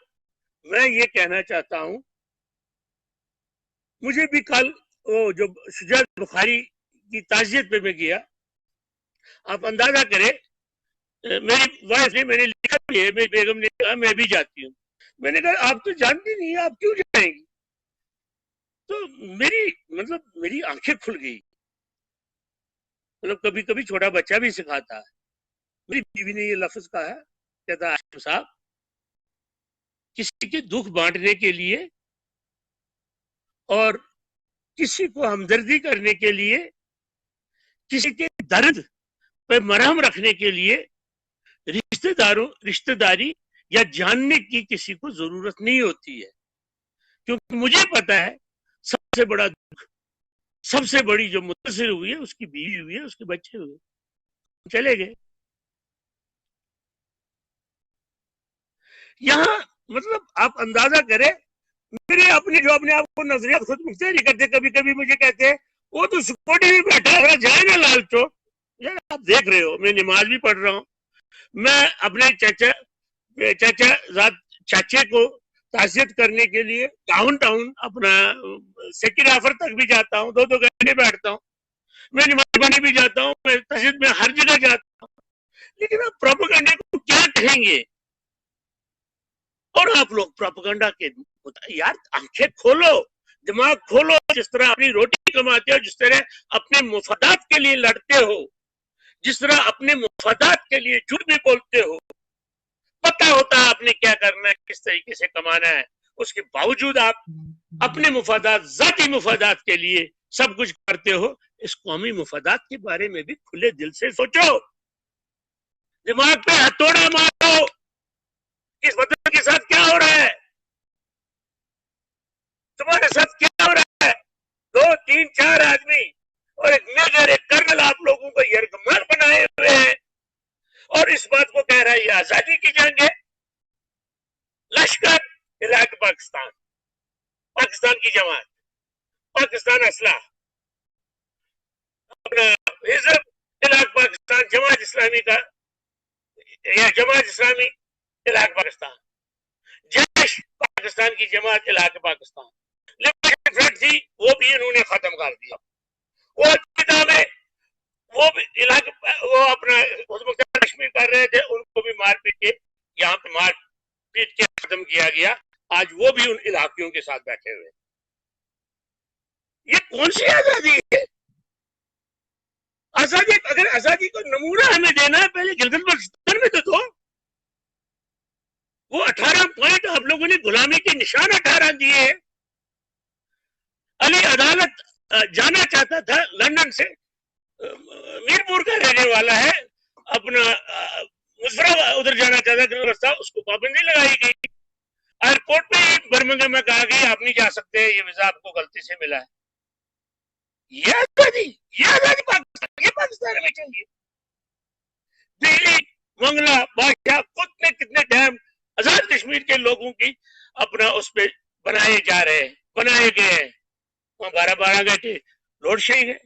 میں یہ کہنا چاہتا ہوں، مجھے بھی کل وہ جو شجاعت بخاری کی تعزیت پہ میں گیا، آپ اندازہ کریں، میری وائف نے، میں نے لکھا بھی ہے، میری بیگم نے کہا میں بھی جاتی ہوں. میں نے کہا آپ تو جانتی نہیں، آپ کیوں جائیں گی؟ تو میری آنکھیں کھل گئی. مطلب کبھی کبھی چھوٹا بچہ بھی سکھاتا ہے. میری بیوی نے یہ لفظ کہا، کہتا ہے صاحب کسی کے دکھ بانٹنے کے لیے اور کسی کو ہمدردی کرنے کے لیے، کسی کے درد پہ مرہم رکھنے کے لیے رشتہ داری یا جاننے کی کسی کو ضرورت نہیں ہوتی ہے. کیونکہ مجھے پتا ہے سب سے بڑا دکھ، سب سے بڑی جو متاثر ہوئی ہے اس کی بیوی ہوئی ہے، اس کے بچے ہوئے، چلے گئے. یہاں مطلب آپ اندازہ کریں، میرے اپنے جو اپنے آپ کو نظریات خود مختاری کرتے، کبھی کبھی مجھے کہتے ہیں وہ تو سکوٹی میں بیٹھا ہے، جائے نا لال چوک. آپ دیکھ رہے ہو میں نماز بھی پڑھ رہا ہوں. میں اپنے چاچے کو تعزیت کرنے کے لیے ڈاؤن ٹاؤن اپنا سیکنڈ آفر تک بھی جاتا ہوں، 2 گھنٹے بیٹھتا ہوں. میں نماز پڑھنے بھی جاتا ہوں، میں تشہد میں ہر جگہ جاتا ہوں. لیکن آپ پروپیگنڈے کو کیا کہیں گے؟ اور آپ لوگ پروپیگنڈا کے یار آنکھیں کھولو، دماغ کھولو. جس طرح اپنی روٹی کماتے ہو، جس طرح اپنے مفادات کے لیے لڑتے ہو، جس طرح اپنے مفادات کے لیے جھوٹ بھی بولتے ہو، پتہ ہوتا ہے آپ نے کیا کرنا ہے، کس طریقے سے کمانا ہے، اس کے باوجود آپ اپنے مفادات، ذاتی مفادات کے لیے سب کچھ کرتے ہو. اس قومی مفادات کے بارے میں بھی کھلے دل سے سوچو. دماغ پہ ہتھوڑا مارو. اس وطن کے ساتھ کیا ہو رہا ہے؟ تمہارے ساتھ کیا ہو رہا ہے؟ 2 3 4 آدمی اور ایک میجر، ایک کرنل آپ لوگوں کو یرغمال بنائے ہوئے ہیں، اور اس بات کو کہہ رہا ہے یہ آزادی کی جنگ ہے. لشکر علاقہ پاکستان، پاکستان کی جماعت، پاکستان اسلحہ، اپنا حزب علاقہ پاکستان، جماعت اسلامی کا یا جماعت اسلامی علاقہ پاکستان، جیش پاکستان کی جماعت علاقہ پاکستان. لبریشن فرنٹ تھی، وہ بھی انہوں نے ختم کر دیا. وہ کتابیں وہ بھی علاقہ وہ اپنا کشمیر کر رہے تھے، ان کو بھی مار پیٹ کے یہاں پہ مار پیٹ کے ختم کیا گیا. آج وہ بھی ان علاقیوں کے ساتھ بیٹھے ہوئے. یہ کون سی آزادی ہے؟ آزادی اگر آزادی کو نمونہ ہمیں دینا ہے پہلے گلگت بلتستان میں تو دو. وہ 18 پوائنٹ آپ لوگوں نے غلامی کے نشان 18 دیے. علی عدالت جانا چاہتا تھا لندن سے, میرپور کا رہنے والا ہے, اپنا مصرا ادھر جانا چاہتا تھا, اس کو پابندی لگائی گئی. ایئرپورٹ میں برمنگھم میں کہا گیا آپ نہیں جا سکتے, یہ ویزا آپ کو غلطی سے ملا ہے. یہ آزادی پاکستان میں چاہیے. دہلی منگلہ بادشاہ کتنے کتنے ڈیم آزاد کشمیر کے لوگوں کی اپنا اس پہ بنائے جا رہے ہیں, بنائے گئے ہیں. وہاں 12 گھنٹے لوڈ شیڈنگ ہے,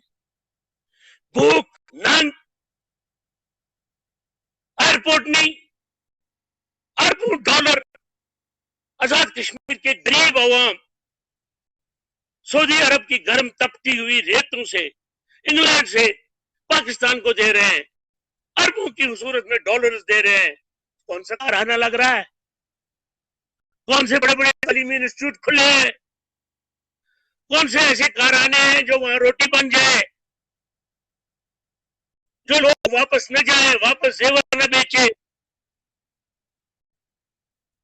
بھوک نان, ایئرپورٹ نہیں, اربوں ڈالر آزاد کشمیر کے غریب عوام سعودی عرب کی گرم تپتی ہوئی ریتوں سے, انگلینڈ سے پاکستان کو دے رہے ہیں, اربوں کی صورت میں ڈالرز دے رہے ہیں. کون سا کارخانہ لگ رہا ہے؟ کون سے بڑے بڑے تعلیمی انسٹیٹیوٹ کھلے ہیں؟ کون سے ایسے کارخانے ہیں جو وہاں روٹی بن جائے, جو لوگ واپس نہ جائیں, واپس زیور نہ بیچے,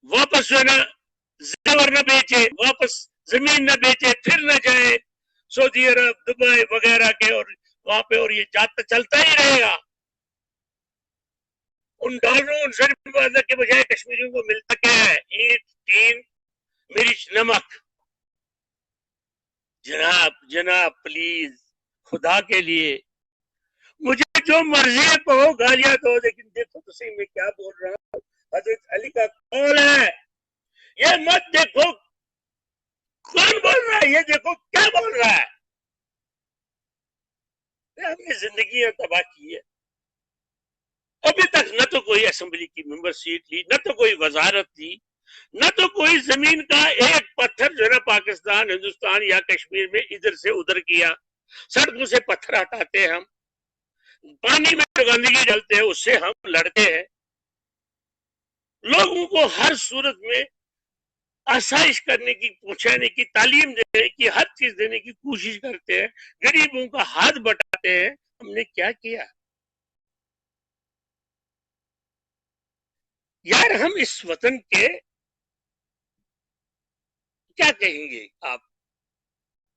واپس جو ہے نا زیور نہ بیچے, واپس زمین نہ بیچے, پھر نہ جائے سعودی عرب, دبئی وغیرہ کے, اور وہاں پہ, اور یہ جاتا چلتا ہی رہے گا. ان ڈالروں ان سر کے بجائے کشمیریوں کو ملتا کیا ہے؟ اینٹ, ٹین, مرچ, نمک. جناب پلیز خدا کے لیے مجھے جو مرضی ہے کہو, گالیاں دو, لیکن دیکھو تو صحیح میں کیا بول رہا ہوں. حضرت علی کا قول ہے, یہ مت دیکھو کون بول رہا ہے, یہ دیکھو کیا بول رہا ہے. ہم نے زندگیاں تباہ کی ہے. ابھی تک نہ تو کوئی اسمبلی کی ممبر سیٹ لی, نہ تو کوئی وزارت لی, نہ تو کوئی زمین کا ایک پتھر جو ہے نا پاکستان, ہندوستان یا کشمیر میں ادھر سے ادھر کیا. سڑکوں سے پتھر ہٹاتے ہیں ہم, پانی میں جو گندگی ڈلتے ہیں اس سے ہم لڑتے ہیں. لوگوں کو ہر صورت میں آسائش کرنے کی, پہنچانے کی, تعلیم دینے کی, ہر چیز دینے کی کوشش کرتے ہیں, غریبوں کا ہاتھ بٹاتے ہیں. ہم نے کیا کیا یار؟ ہم اس وطن کے کیا کہیں گے آپ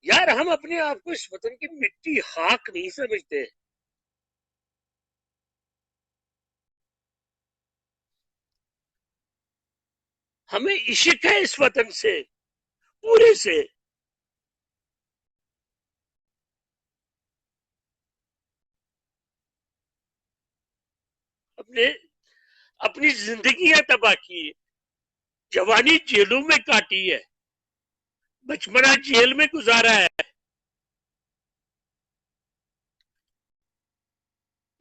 یار؟ ہم اپنے آپ کو اس وطن کی مٹی, خاک نہیں سمجھتے. ہمیں عشق ہے اس وطن سے پورے سے. اپنی زندگیاں تباہ کی, جوانی جیلوں میں کاٹی ہے, بچپنا جیل میں گزارا ہے,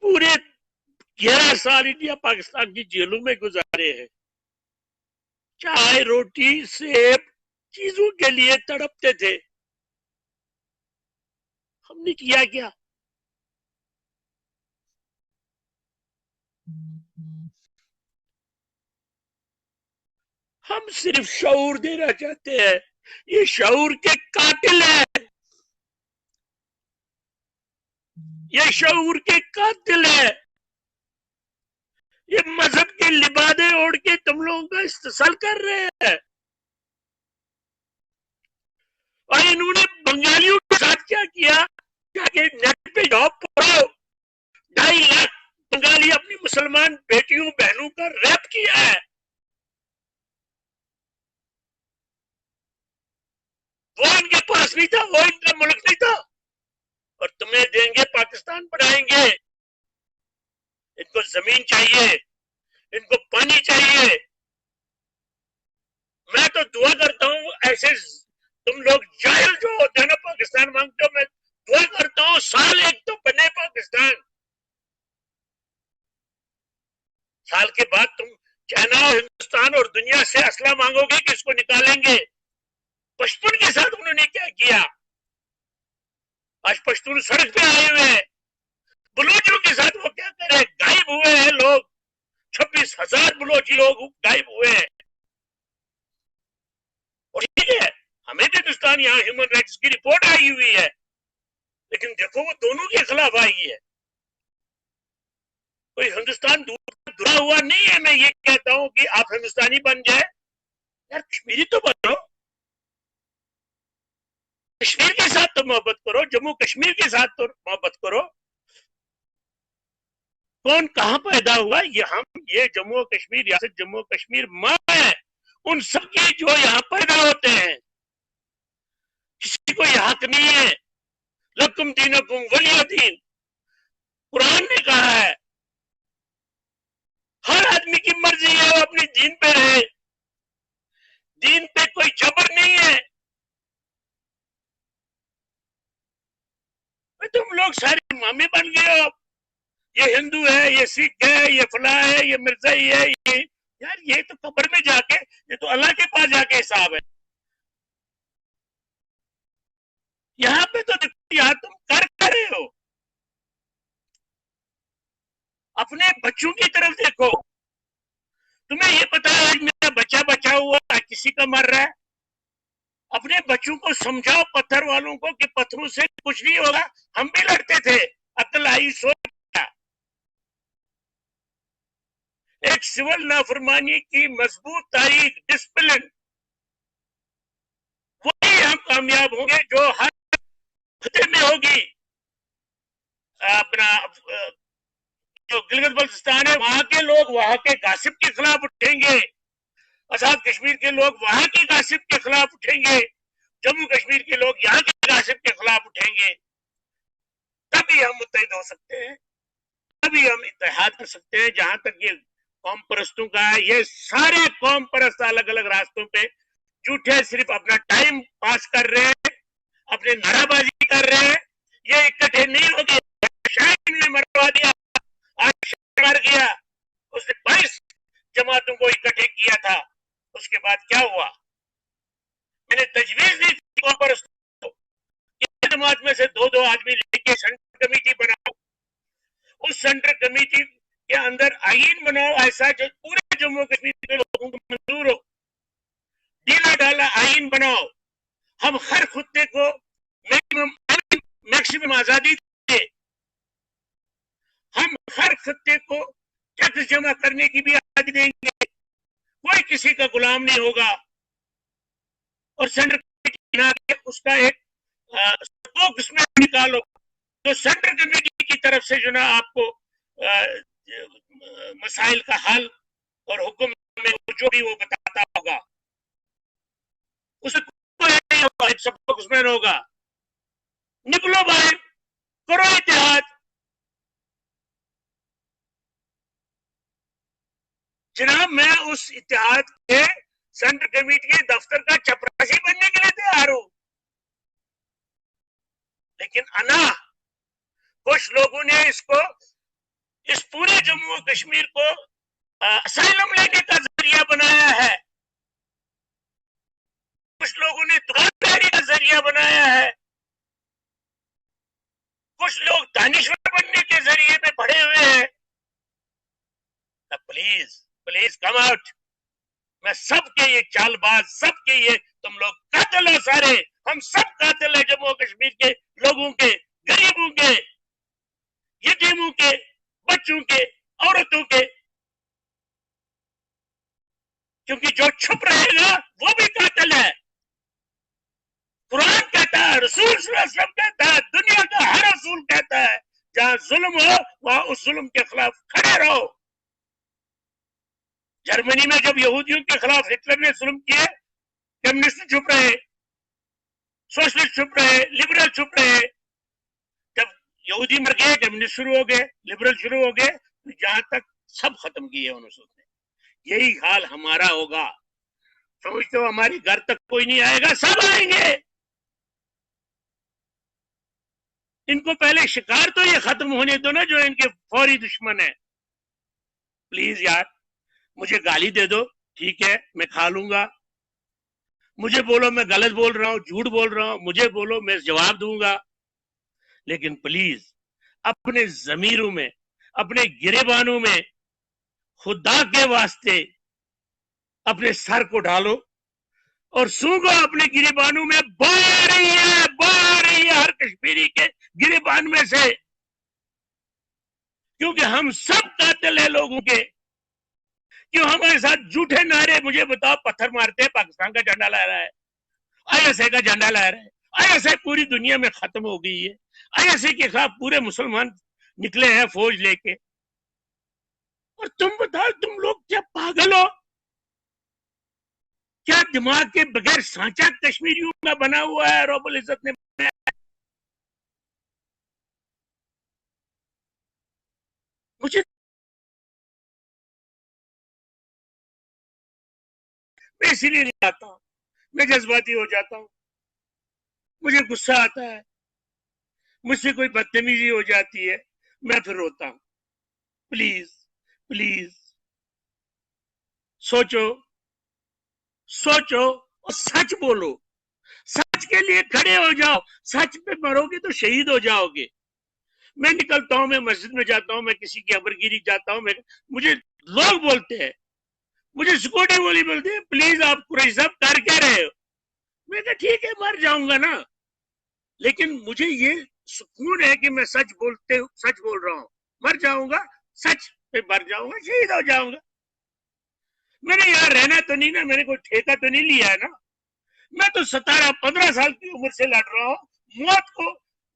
پورے 11 سال انڈیا پاکستان کی جیلوں میں گزارے ہیں. چائے, روٹی, سیب چیزوں کے لیے تڑپتے تھے. ہم نے کیا کیا؟ ہم صرف شعور دینا چاہتے ہیں. یہ شعور کے قاتل ہے, یہ شعور کے قاتل ہے. یہ مذہب کے لبادے اوڑھ کے تم لوگوں کا استحصال کر رہے ہیں. اور انہوں نے بنگالیوں کے ساتھ کیا کیا کہ نیٹ پہ جاؤ پڑھو, 2.5 لاکھ بنگالی اپنی مسلمان بیٹیوں بہنوں کا ریپ کیا ہے. وہ ان کے پاس نہیں تھا, وہ ان کا ملک نہیں تھا, اور تمہیں دیں گے, پاکستان بنائیں گے. ان کو زمین چاہیے, ان کو پانی چاہیے. میں تو دعا کرتا ہوں ایسے تم لوگ جاہل جو ہوتے ہیں نا پاکستان مانگتے ہو, میں دعا کرتا ہوں سال ایک تو بنے پاکستان. سال کے بعد تم چائنا اور ہندوستان اور دنیا سے اسلحہ مانگو گے کہ اس کو نکالیں گے. پشتون کے ساتھ انہوں نے کیا کیا؟ آج پشتون سڑک پہ آئے ہوئے ہیں. بلوچوں کے ساتھ وہ کیا کر رہے ہیں؟ غائب ہوئے ہیں لوگ, 26,000 بلوچی لوگ غائب ہوئے ہیں. اور ٹھیک ہے, ہمیں بھی ہندوستان یہاں ہیومن رائٹس کی رپورٹ آئی ہوئی ہے, لیکن دیکھو وہ دونوں کے خلاف آئی ہے. کوئی ہندوستان دورا ہوا نہیں ہے. میں یہ کہتا ہوں کہ آپ ہندوستانی بن جائے, یار کشمیری تو بنو, کشمیر کے ساتھ تو محبت کرو, جموں کشمیر کے ساتھ تو محبت کرو. کون کہاں پیدا ہوا؟ یہ جموں کشمیر, ریاست جموں کشمیر ماں ہے ان سب کی جو یہاں پیدا ہوتے ہیں. کسی کو یہ حق نہیں ہے. لکم دینکم ولی دین, قرآن نے کہا ہے. ہر آدمی کی مرضی ہے وہ اپنی دین پہ رہے, دین پہ کوئی جبر نہیں ہے. تم لوگ سارے مامے بن گئے ہو, یہ ہندو ہے, یہ سکھ ہے, یہ فلاں ہے, یہ مرزائی ہے. یار یہ تو قبر میں جا کے, یہ تو اللہ کے پاس جا کے حساب ہے. یہاں پہ تو یہاں تم کر رہے ہو. اپنے بچوں کی طرف دیکھو. تمہیں یہ پتا ہے آج میرا بچہ بچا ہوا, آج کسی کا مر رہا ہے. اپنے بچوں کو سمجھاؤ, پتھر والوں کو, کہ پتھروں سے کچھ نہیں ہوگا. ہم بھی لڑتے تھے, عقل آئی سوچ. ایک سول نافرمانی کی مضبوط تاریخ, ڈسپلن, وہی ہم کامیاب ہوں گے جو ہر خطے میں ہوگی. اپنا جو گلگت بلتستان ہے وہاں کے لوگ وہاں کے غاصب کے خلاف اٹھیں گے, آزاد کشمیر کے لوگ وہاں کے غاصب کے خلاف اٹھیں گے, جموں کشمیر کے لوگ یہاں کے غاصب کے خلاف اٹھیں گے. تبھی ہم متحد ہو سکتے ہیں, تبھی ہم اتحاد کر سکتے ہیں. جہاں تک یہ قوم پرستوں کا ہے, یہ سارے قوم پرست الگ الگ راستوں پہ جھوٹے صرف اپنا ٹائم پاس کر رہے ہیں, اپنے نعرہ بازی کر رہے ہیں. یہ اکٹھے نہیں ہو گئے. شاہین نے مروا دیا, آج مر گیا, اس نے 22 جماعتوں کو اکٹھے کیا تھا. اس کے بعد کیا ہوا؟ میں نے تجویز دی تھی قوم پرستوں کو, جماعت میں سے 2 آدمی لے کے سینٹرل کمیٹی بناؤ. اس سینٹرل کمیٹی کے اندر آئین بناؤ ایسا جو پورے جموں کشمیر کے لوگوں کو منظور ہو. ڈیلا ڈالا آئین بناؤ. ہم ہر خطے کو میکسیمم آزادی دیں. ہم ہر خطے کو ٹیکس جمع کرنے کی بھی آزادی دیں گے. کوئی کسی کا غلام نہیں ہوگا. اور سینٹرل کمیٹی بنا کے اس کا ایک اس میں نکالو تو سینٹرل کمیٹی کی طرف سے جو نا آپ کو مسائل کا حل اور حکم میں جو بھی وہ بتاتا ہوگا, اس میں سب اس میں ہوگا. نکلو باہر, کرو اتحاد. جناب میں اس اتحاد کے سینٹرل کمیٹی کے دفتر کا چپراسی بننے کے لیے تیار ہوں. لیکن کچھ لوگوں نے اس پورے جموں و کشمیر کو اسائلم لینے کا ذریعہ بنایا ہے. کچھ لوگوں نے دکانداری کا ذریعہ بنایا ہے. کچھ لوگ دانشور بننے کے ذریعے میں پڑے ہوئے ہیں. Please come out. میں سب کے یہ چال باز, سب کے یہ تم لوگ قاتل ہو سارے. ہم سب قاتل ہیں جموں کشمیر کے لوگوں کے, غریبوں کے, یتیموں کے, بچوں کے, عورتوں کے. کیونکہ جو چھپ رہے گا وہ بھی قاتل ہے. قرآن کہتا ہے, رسول صلی اللہ علیہ وسلم کہتا ہے, دنیا کا ہر رسول کہتا ہے, جہاں ظلم ہو وہاں اس ظلم کے خلاف کھڑے رہو. جرمنی میں جب یہودیوں کے خلاف ہٹلر نے ظلم کیے, کمیونسٹ چھپ رہے, سوشلسٹ چھپ رہے, لبرل چھپ رہے. جب یہودی مر گئے, کمیونسٹ شروع ہو گئے, لبرل شروع ہو گئے, تو جہاں تک سب ختم کیے انہوں نے. یہی حال ہمارا ہوگا. سمجھتے ہو ہماری گھر تک کوئی نہیں آئے گا؟ سب آئیں گے. ان کو پہلے شکار تو یہ ختم ہونے دو نا, جو ان کے فوری دشمن ہیں. پلیز یار, مجھے گالی دے دو, ٹھیک ہے, میں کھا لوں گا. مجھے بولو میں غلط بول رہا ہوں, جھوٹ بول رہا ہوں, مجھے بولو میں جواب دوں گا. لیکن پلیز اپنے ضمیروں میں, اپنے گریبانوں میں خدا کے واسطے اپنے سر کو ڈالو اور سونگو اپنے گریبانوں میں. بہ رہی ہے ہر کشمیری کے گریبان میں سے کیونکہ ہم سب قاتل ہیں لوگوں کے. کیوں ہمارے ساتھ جھوٹے نعرے, مجھے بتاؤ, پتھر مارتے ہیں, پاکستان کا جھنڈا لہرا ہے, آئی ایس اے کا جھنڈا لہرا ہے. آئی ایس اے پوری دنیا میں ختم ہو گئی ہے. آئی ایس اے کے خلاف پورے مسلمان نکلے ہیں فوج لے کے. اور تم بتاؤ, تم لوگ کیا پاگل ہو؟ کیا دماغ کے بغیر سانچہ کشمیریوں کا بنا ہوا ہے رب العزت نے؟ مجھے میں اسی لیے نہیں آتا ہوں, میں جذباتی ہو جاتا ہوں, مجھے غصہ آتا ہے, مجھ سے کوئی بدتمیزی ہو جاتی ہے, میں پھر روتا ہوں. پلیز پلیز سوچو, سوچو اور سچ بولو, سچ کے لیے کھڑے ہو جاؤ. سچ پہ مرو گے تو شہید ہو جاؤ گے. میں نکلتا ہوں, میں مسجد میں جاتا ہوں, میں کسی کی ابرگیری جاتا ہوں, مجھے لوگ بولتے ہیں, مجھے سکوٹی والی بولتے ہیں, پلیز آپ قریشی صاحب کر کیا رہے ہو؟ میں کہا ٹھیک ہے, مر جاؤں گا نا, لیکن مجھے یہ سکون ہے کہ میں سچ بول رہا ہوں. مر جاؤں گا, سچ پہ مر جاؤں گا, شہید ہو جاؤں گا. میں نے یہاں رہنا تو نہیں نا, میں نے کوئی ٹھیکہ تو نہیں لیا ہے نا. میں تو 17-15 سال کی عمر سے لڑ رہا ہوں,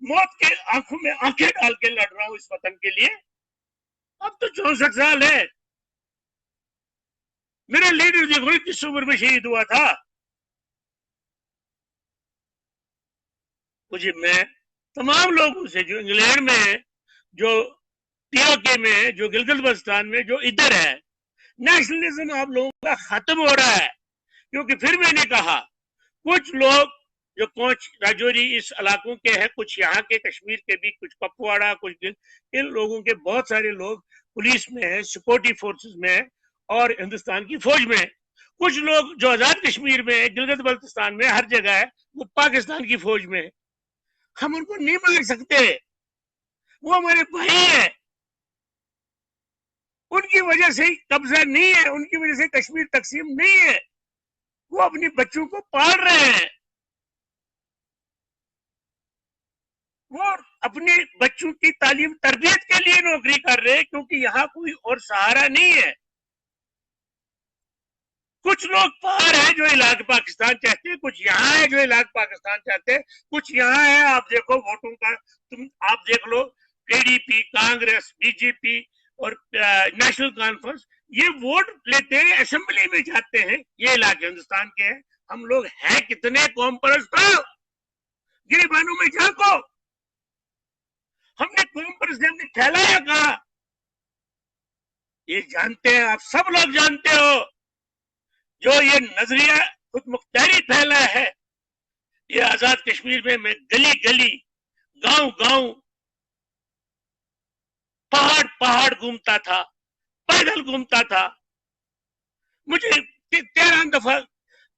موت کے آنکھوں میں آنکھیں ڈال کے لڑ رہا ہوں اس وطن کے لیے. اب تو 64 سال ہے. میرا لیڈر دیکھو کس عمر میں شہید ہوا تھا. مجھے, میں تمام لوگوں سے جو انگلینڈ میں ہے, جو پی او کے میں ہے, جو گلگت بلتستان میں, جو ادھر ہے, نیشنلزم آپ لوگوں کا ختم ہو رہا ہے. کیونکہ پھر میں نے کہا, کچھ لوگ جو پونچھ راجوری اس علاقوں کے ہیں, کچھ یہاں کے کشمیر کے بھی, کچھ کپواڑہ, کچھ ان لوگوں کے بہت سارے لوگ پولیس میں ہیں, سیکورٹی فورسز میں ہیں, اور ہندوستان کی فوج میں. کچھ لوگ جو آزاد کشمیر میں ہے, گلگت بلتستان میں, ہر جگہ ہے, وہ پاکستان کی فوج میں ہے. ہم ان کو نہیں مار سکتے, وہ ہمارے بھائی ہیں. ان کی وجہ سے قبضہ نہیں ہے, ان کی وجہ سے کشمیر تقسیم نہیں ہے. وہ اپنی بچوں کو پال رہے ہیں, وہ اپنے بچوں کی تعلیم تربیت کے لیے نوکری کر رہے ہیں, کیونکہ یہاں کوئی اور سہارا نہیں ہے. کچھ لوگ باہر ہیں جو علاقہ پاکستان چاہتے ہیں, کچھ یہاں ہے جو علاقہ پاکستان چاہتے ہیں, کچھ یہاں ہے. آپ دیکھو ووٹوں کا, آپ دیکھ لو, P D P, Congress, B J P اور نیشنل کانفرنس, یہ ووٹ لیتے ہیں, اسمبلی میں جاتے ہیں. یہ علاقے ہندوستان کے ہیں. ہم لوگ ہیں کتنے قوم پرست, گریبانوں میں جھانکو. ہم نے قوم پرست نے پھیلایا کہا, یہ جانتے ہیں, آپ سب لوگ جانتے ہو, جو یہ نظریہ خود مختاری پھیلا ہے. یہ آزاد کشمیر میں گلی گلی, گاؤں گاؤں, پہاڑ پہاڑ گھومتا تھا, پیدل گھومتا تھا. مجھے 13 دفعہ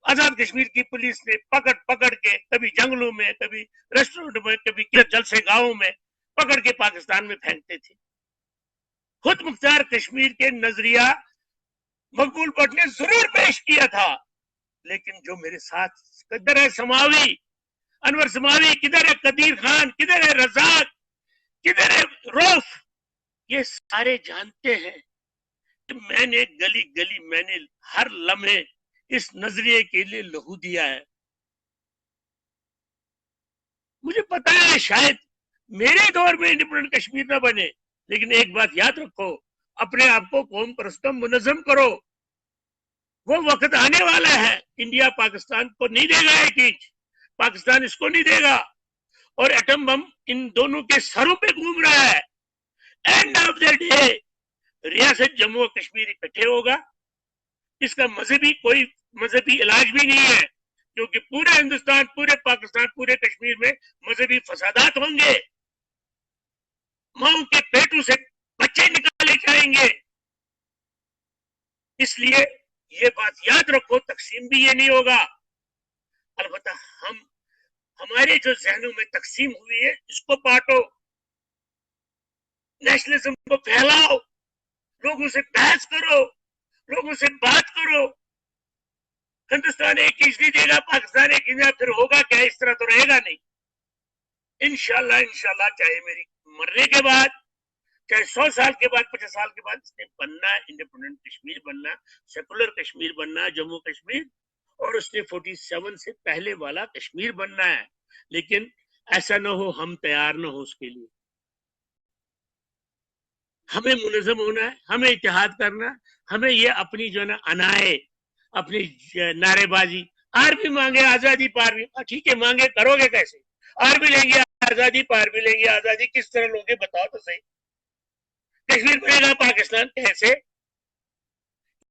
آزاد کشمیر کی پولیس نے پکڑ کے, کبھی جنگلوں میں, کبھی ریسٹورنٹ میں, کبھی جلسے گاؤں میں پکڑ کے پاکستان میں پھینکتے تھے. خود مختار کشمیر کے نظریہ مقبول بٹ نے ضرور پیش کیا تھا, لیکن جو میرے ساتھ, کدھر ہے سماوی, انور سماوی, کدھر ہے قدیر خان, کدھر ہے رزاق, کدھر ہے روف, یہ سارے جانتے ہیں کہ میں نے گلی گلی, میں نے ہر لمحے اس نظریے کے لیے لہو دیا ہے. مجھے پتا ہے شاید میرے دور میں انڈیپینڈنٹ کشمیر نہ بنے, لیکن ایک بات یاد رکھو, اپنے آپ کو قوم پرستوں منظم کرو. وہ وقت آنے والا ہے, انڈیا پاکستان کو نہیں دے گا ایک انچ, پاکستان اس کو نہیں دے گا, اور ایٹم بم ان دونوں کے سروں پہ گھوم رہا ہے. اینڈ آف دا ڈے ریاست جموں و کشمیر اکٹھے ہوگا. اس کا کوئی مذہبی علاج بھی نہیں ہے, کیونکہ پورے ہندوستان, پورے پاکستان, پورے کشمیر میں مذہبی فسادات ہوں گے, ماؤں کے پیٹوں سے بچے نکالے جائیں گے. اس لیے یہ بات یاد رکھو, تقسیم بھی یہ نہیں ہوگا. البتہ ہمارے جو ذہنوں میں تقسیم ہوئی ہے, اس کو بانٹو, نیشنلزم کو پھیلاؤ, لوگوں سے بحث کرو, لوگوں سے بات کرو. ہندوستان ایک انچ نہیں دے گا, پاکستان ایک انچ, پھر ہوگا کیا؟ اس طرح تو رہے گا نہیں. انشاءاللہ چاہے میری مرنے کے بعد چاہے 100 سال کے بعد 50 سال کے بعد اس نے بننا ہے، انڈیپینڈنٹ کشمیر بننا، سیکولر کشمیر بننا، جموں کشمیر، اور اس نے 47 سے پہلے والا کشمیر بننا ہے. لیکن ایسا نہ ہو ہم تیار نہ ہو اس کے لیے. ہمیں منظم ہونا ہے، ہمیں اتحاد کرنا ہے، ہمیں یہ اپنی جو ہے نا انائے، اپنی نعرے بازی، آر بھی مانگے آزادی، پار بھی، ٹھیک ہے مانگے، کرو گے کیسے؟ آر بھی لیں گے آزادی، پار بھی لیں گے آزادی، کس طرح لوگے بتاؤ تو صحیح. کشمیر بنے گا پاکستان کیسے،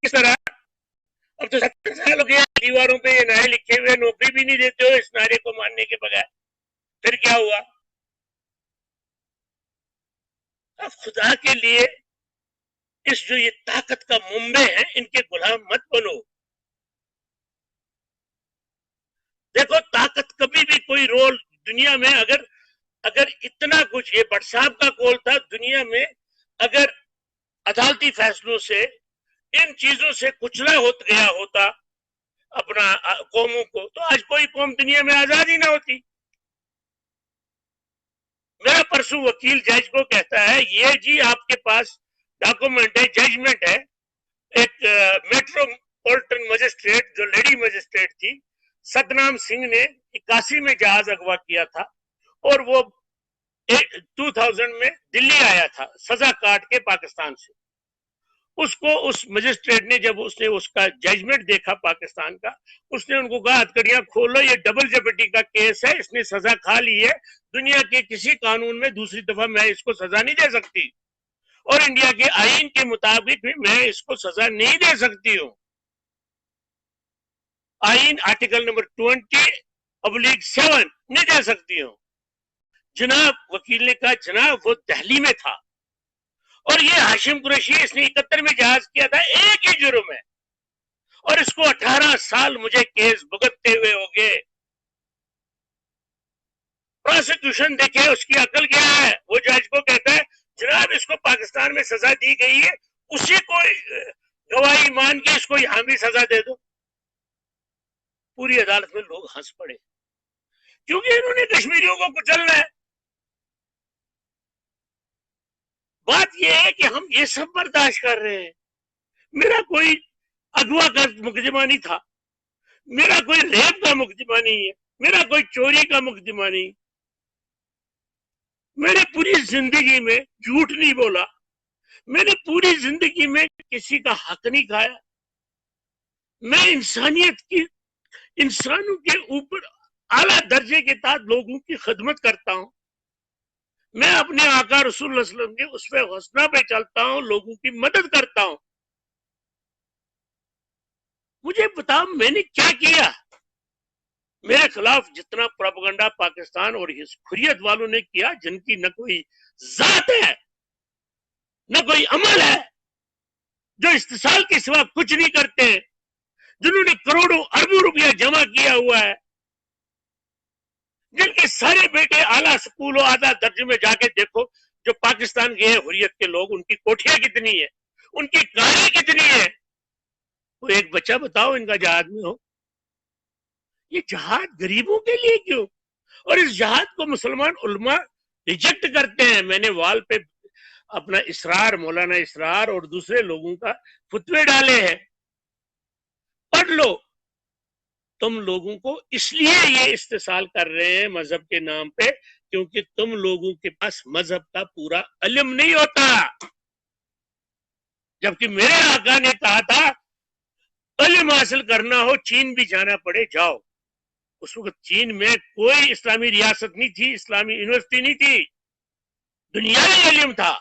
کس طرح؟ اب تو 70 سال ہو گیا دیواروں پہ یہ نعرے لکھے ہوئے، نوکری بھی نہیں دیتے ہو اس نعرے کو ماننے کے بغیر. پھر کیا ہوا؟ اب خدا کے لیے اس جو یہ طاقت کا منبع ہے ان کے غلام مت بنو. دیکھو طاقت کبھی بھی کوئی رول دنیا میں، اگر اتنا کچھ، یہ بٹ صاحب کا کول تھا، دنیا میں اگر عدالتی فیصلوں سے ان چیزوں سے کچلا گیا ہوتا اپنا قوموں کو، تو آج کوئی قوم دنیا میں آزاد ہی نہ ہوتی. میرا پرسوں وکیل جج کو کہتا ہے یہ جی آپ کے پاس ڈاکومنٹ ہے، ججمنٹ ہے، ایک میٹروپولٹن مجسٹریٹ جو لیڈی مجسٹریٹ تھی ستنام سنگھ نے 81 میں جہاز اغوا کیا تھا، اور وہ 2000 میں دلی آیا تھا سزا کاٹ کے پاکستان سے. اس کو اس مجسٹریٹ نے جب اس نے اس کا ججمنٹ دیکھا پاکستان کا، اس نے ان کو کہا ہتھکڑیاں کھولو، یہ ڈبل جبٹی کا کیس ہے، اس نے سزا کھا لی ہے، دنیا کے کسی قانون میں دوسری دفعہ میں اس کو سزا نہیں دے سکتی، اور انڈیا کے آئین کے مطابق بھی میں اس کو سزا نہیں دے سکتی ہوں. آئین آرٹیکل نمبر 20/7 نہیں دے سکتی ہوں. جناب وکیل نے کہا جناب وہ دہلی میں تھا، اور یہ ہاشم قریشی اس نے 71 میں جہاز کیا تھا، ایک ہی جرم ہے، اور اس کو 18 سال مجھے کیس بھگتتے ہوئے ہو گئے. پروسیکیوشن دیکھے اس کی عقل کیا ہے. وہ جج کو کہتا ہے جناب اس کو پاکستان میں سزا دی گئی ہے، اسی کو گواہی مان کے اس کو یہاں بھی سزا دے دو. پوری عدالت میں لوگ ہنس پڑے، کیونکہ انہوں نے کشمیریوں کو کچلنا ہے. بات یہ ہے کہ ہم یہ سب برداشت کر رہے ہیں. میرا کوئی اغوا کا مقدمہ نہیں تھا، میرا کوئی ریپ کا مقدمہ نہیں ہے، میرا کوئی چوری کا مقدمہ نہیں، میں نے پوری زندگی میں جھوٹ نہیں بولا، میں نے پوری زندگی میں کسی کا حق نہیں کھایا. میں انسانیت کی، انسانوں کے اوپر اعلیٰ درجے کے تحت لوگوں کی خدمت کرتا ہوں. میں اپنے آقا رسول اللہ علیہ وسلم کے اس پہ حسنہ پہ چلتا ہوں، لوگوں کی مدد کرتا ہوں. مجھے بتاؤ میں نے کیا کیا؟ میرے خلاف جتنا پروپیگنڈا پاکستان اور حریت والوں نے کیا، جن کی نہ کوئی ذات ہے نہ کوئی عمل ہے، جو استحصال کے سوا کچھ نہیں کرتے ہیں، جنہوں نے کروڑوں اربوں روپیہ جمع کیا ہوا ہے، جن کے سارے بیٹے اعلیٰ سکول و اعلیٰ درجے میں جا کے دیکھو، جو پاکستان گئے حریت کے لوگ، ان کی کوٹھیاں کتنی ہے، ان کی کاریں کتنی ہے. وہ ایک بچہ بتاؤ ان کا جہاد میں ہو. یہ جہاد غریبوں کے لیے کیوں؟ اور اس جہاد کو مسلمان علماء ریجیکٹ کرتے ہیں. میں نے وال پہ اپنا اسرار، مولانا اسرار اور دوسرے لوگوں کا فتوے ڈالے ہیں، پڑھ لو. تم لوگوں کو اس لیے یہ استحصال کر رہے ہیں مذہب کے نام پہ، کیونکہ تم لوگوں کے پاس مذہب کا پورا علم نہیں ہوتا. جبکہ میرے آقا نے کہا تھا علم حاصل کرنا ہو چین بھی جانا پڑے جاؤ. اس وقت چین میں کوئی اسلامی ریاست نہیں تھی، اسلامی یونیورسٹی نہیں تھی، دنیاوی علم تھا.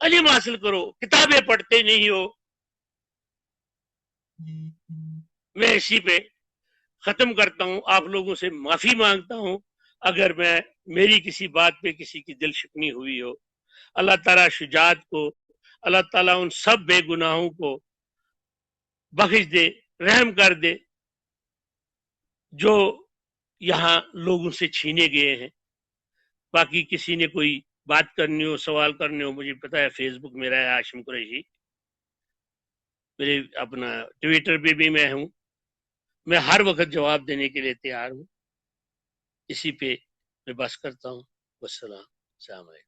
علم حاصل کرو، کتابیں پڑھتے نہیں ہو. میں اسی پہ ختم کرتا ہوں، آپ لوگوں سے معافی مانگتا ہوں اگر میں میری کسی بات پہ کسی کی دل شکنی ہوئی ہو. اللہ تعالیٰ شجاعت کو، اللہ تعالیٰ ان سب بے گناہوں کو بخش دے، رحم کر دے جو یہاں لوگوں سے چھینے گئے ہیں. باقی کسی نے کوئی بات کرنی ہو، سوال کرنے ہو، مجھے پتا ہے فیس بک میرا ہے ہاشم قریشی، میرے اپنا ٹویٹر پہ بھی میں ہوں، میں ہر وقت جواب دینے کے لیے تیار ہوں. اسی پہ میں بس کرتا ہوں. والسلام. السلام علیکم.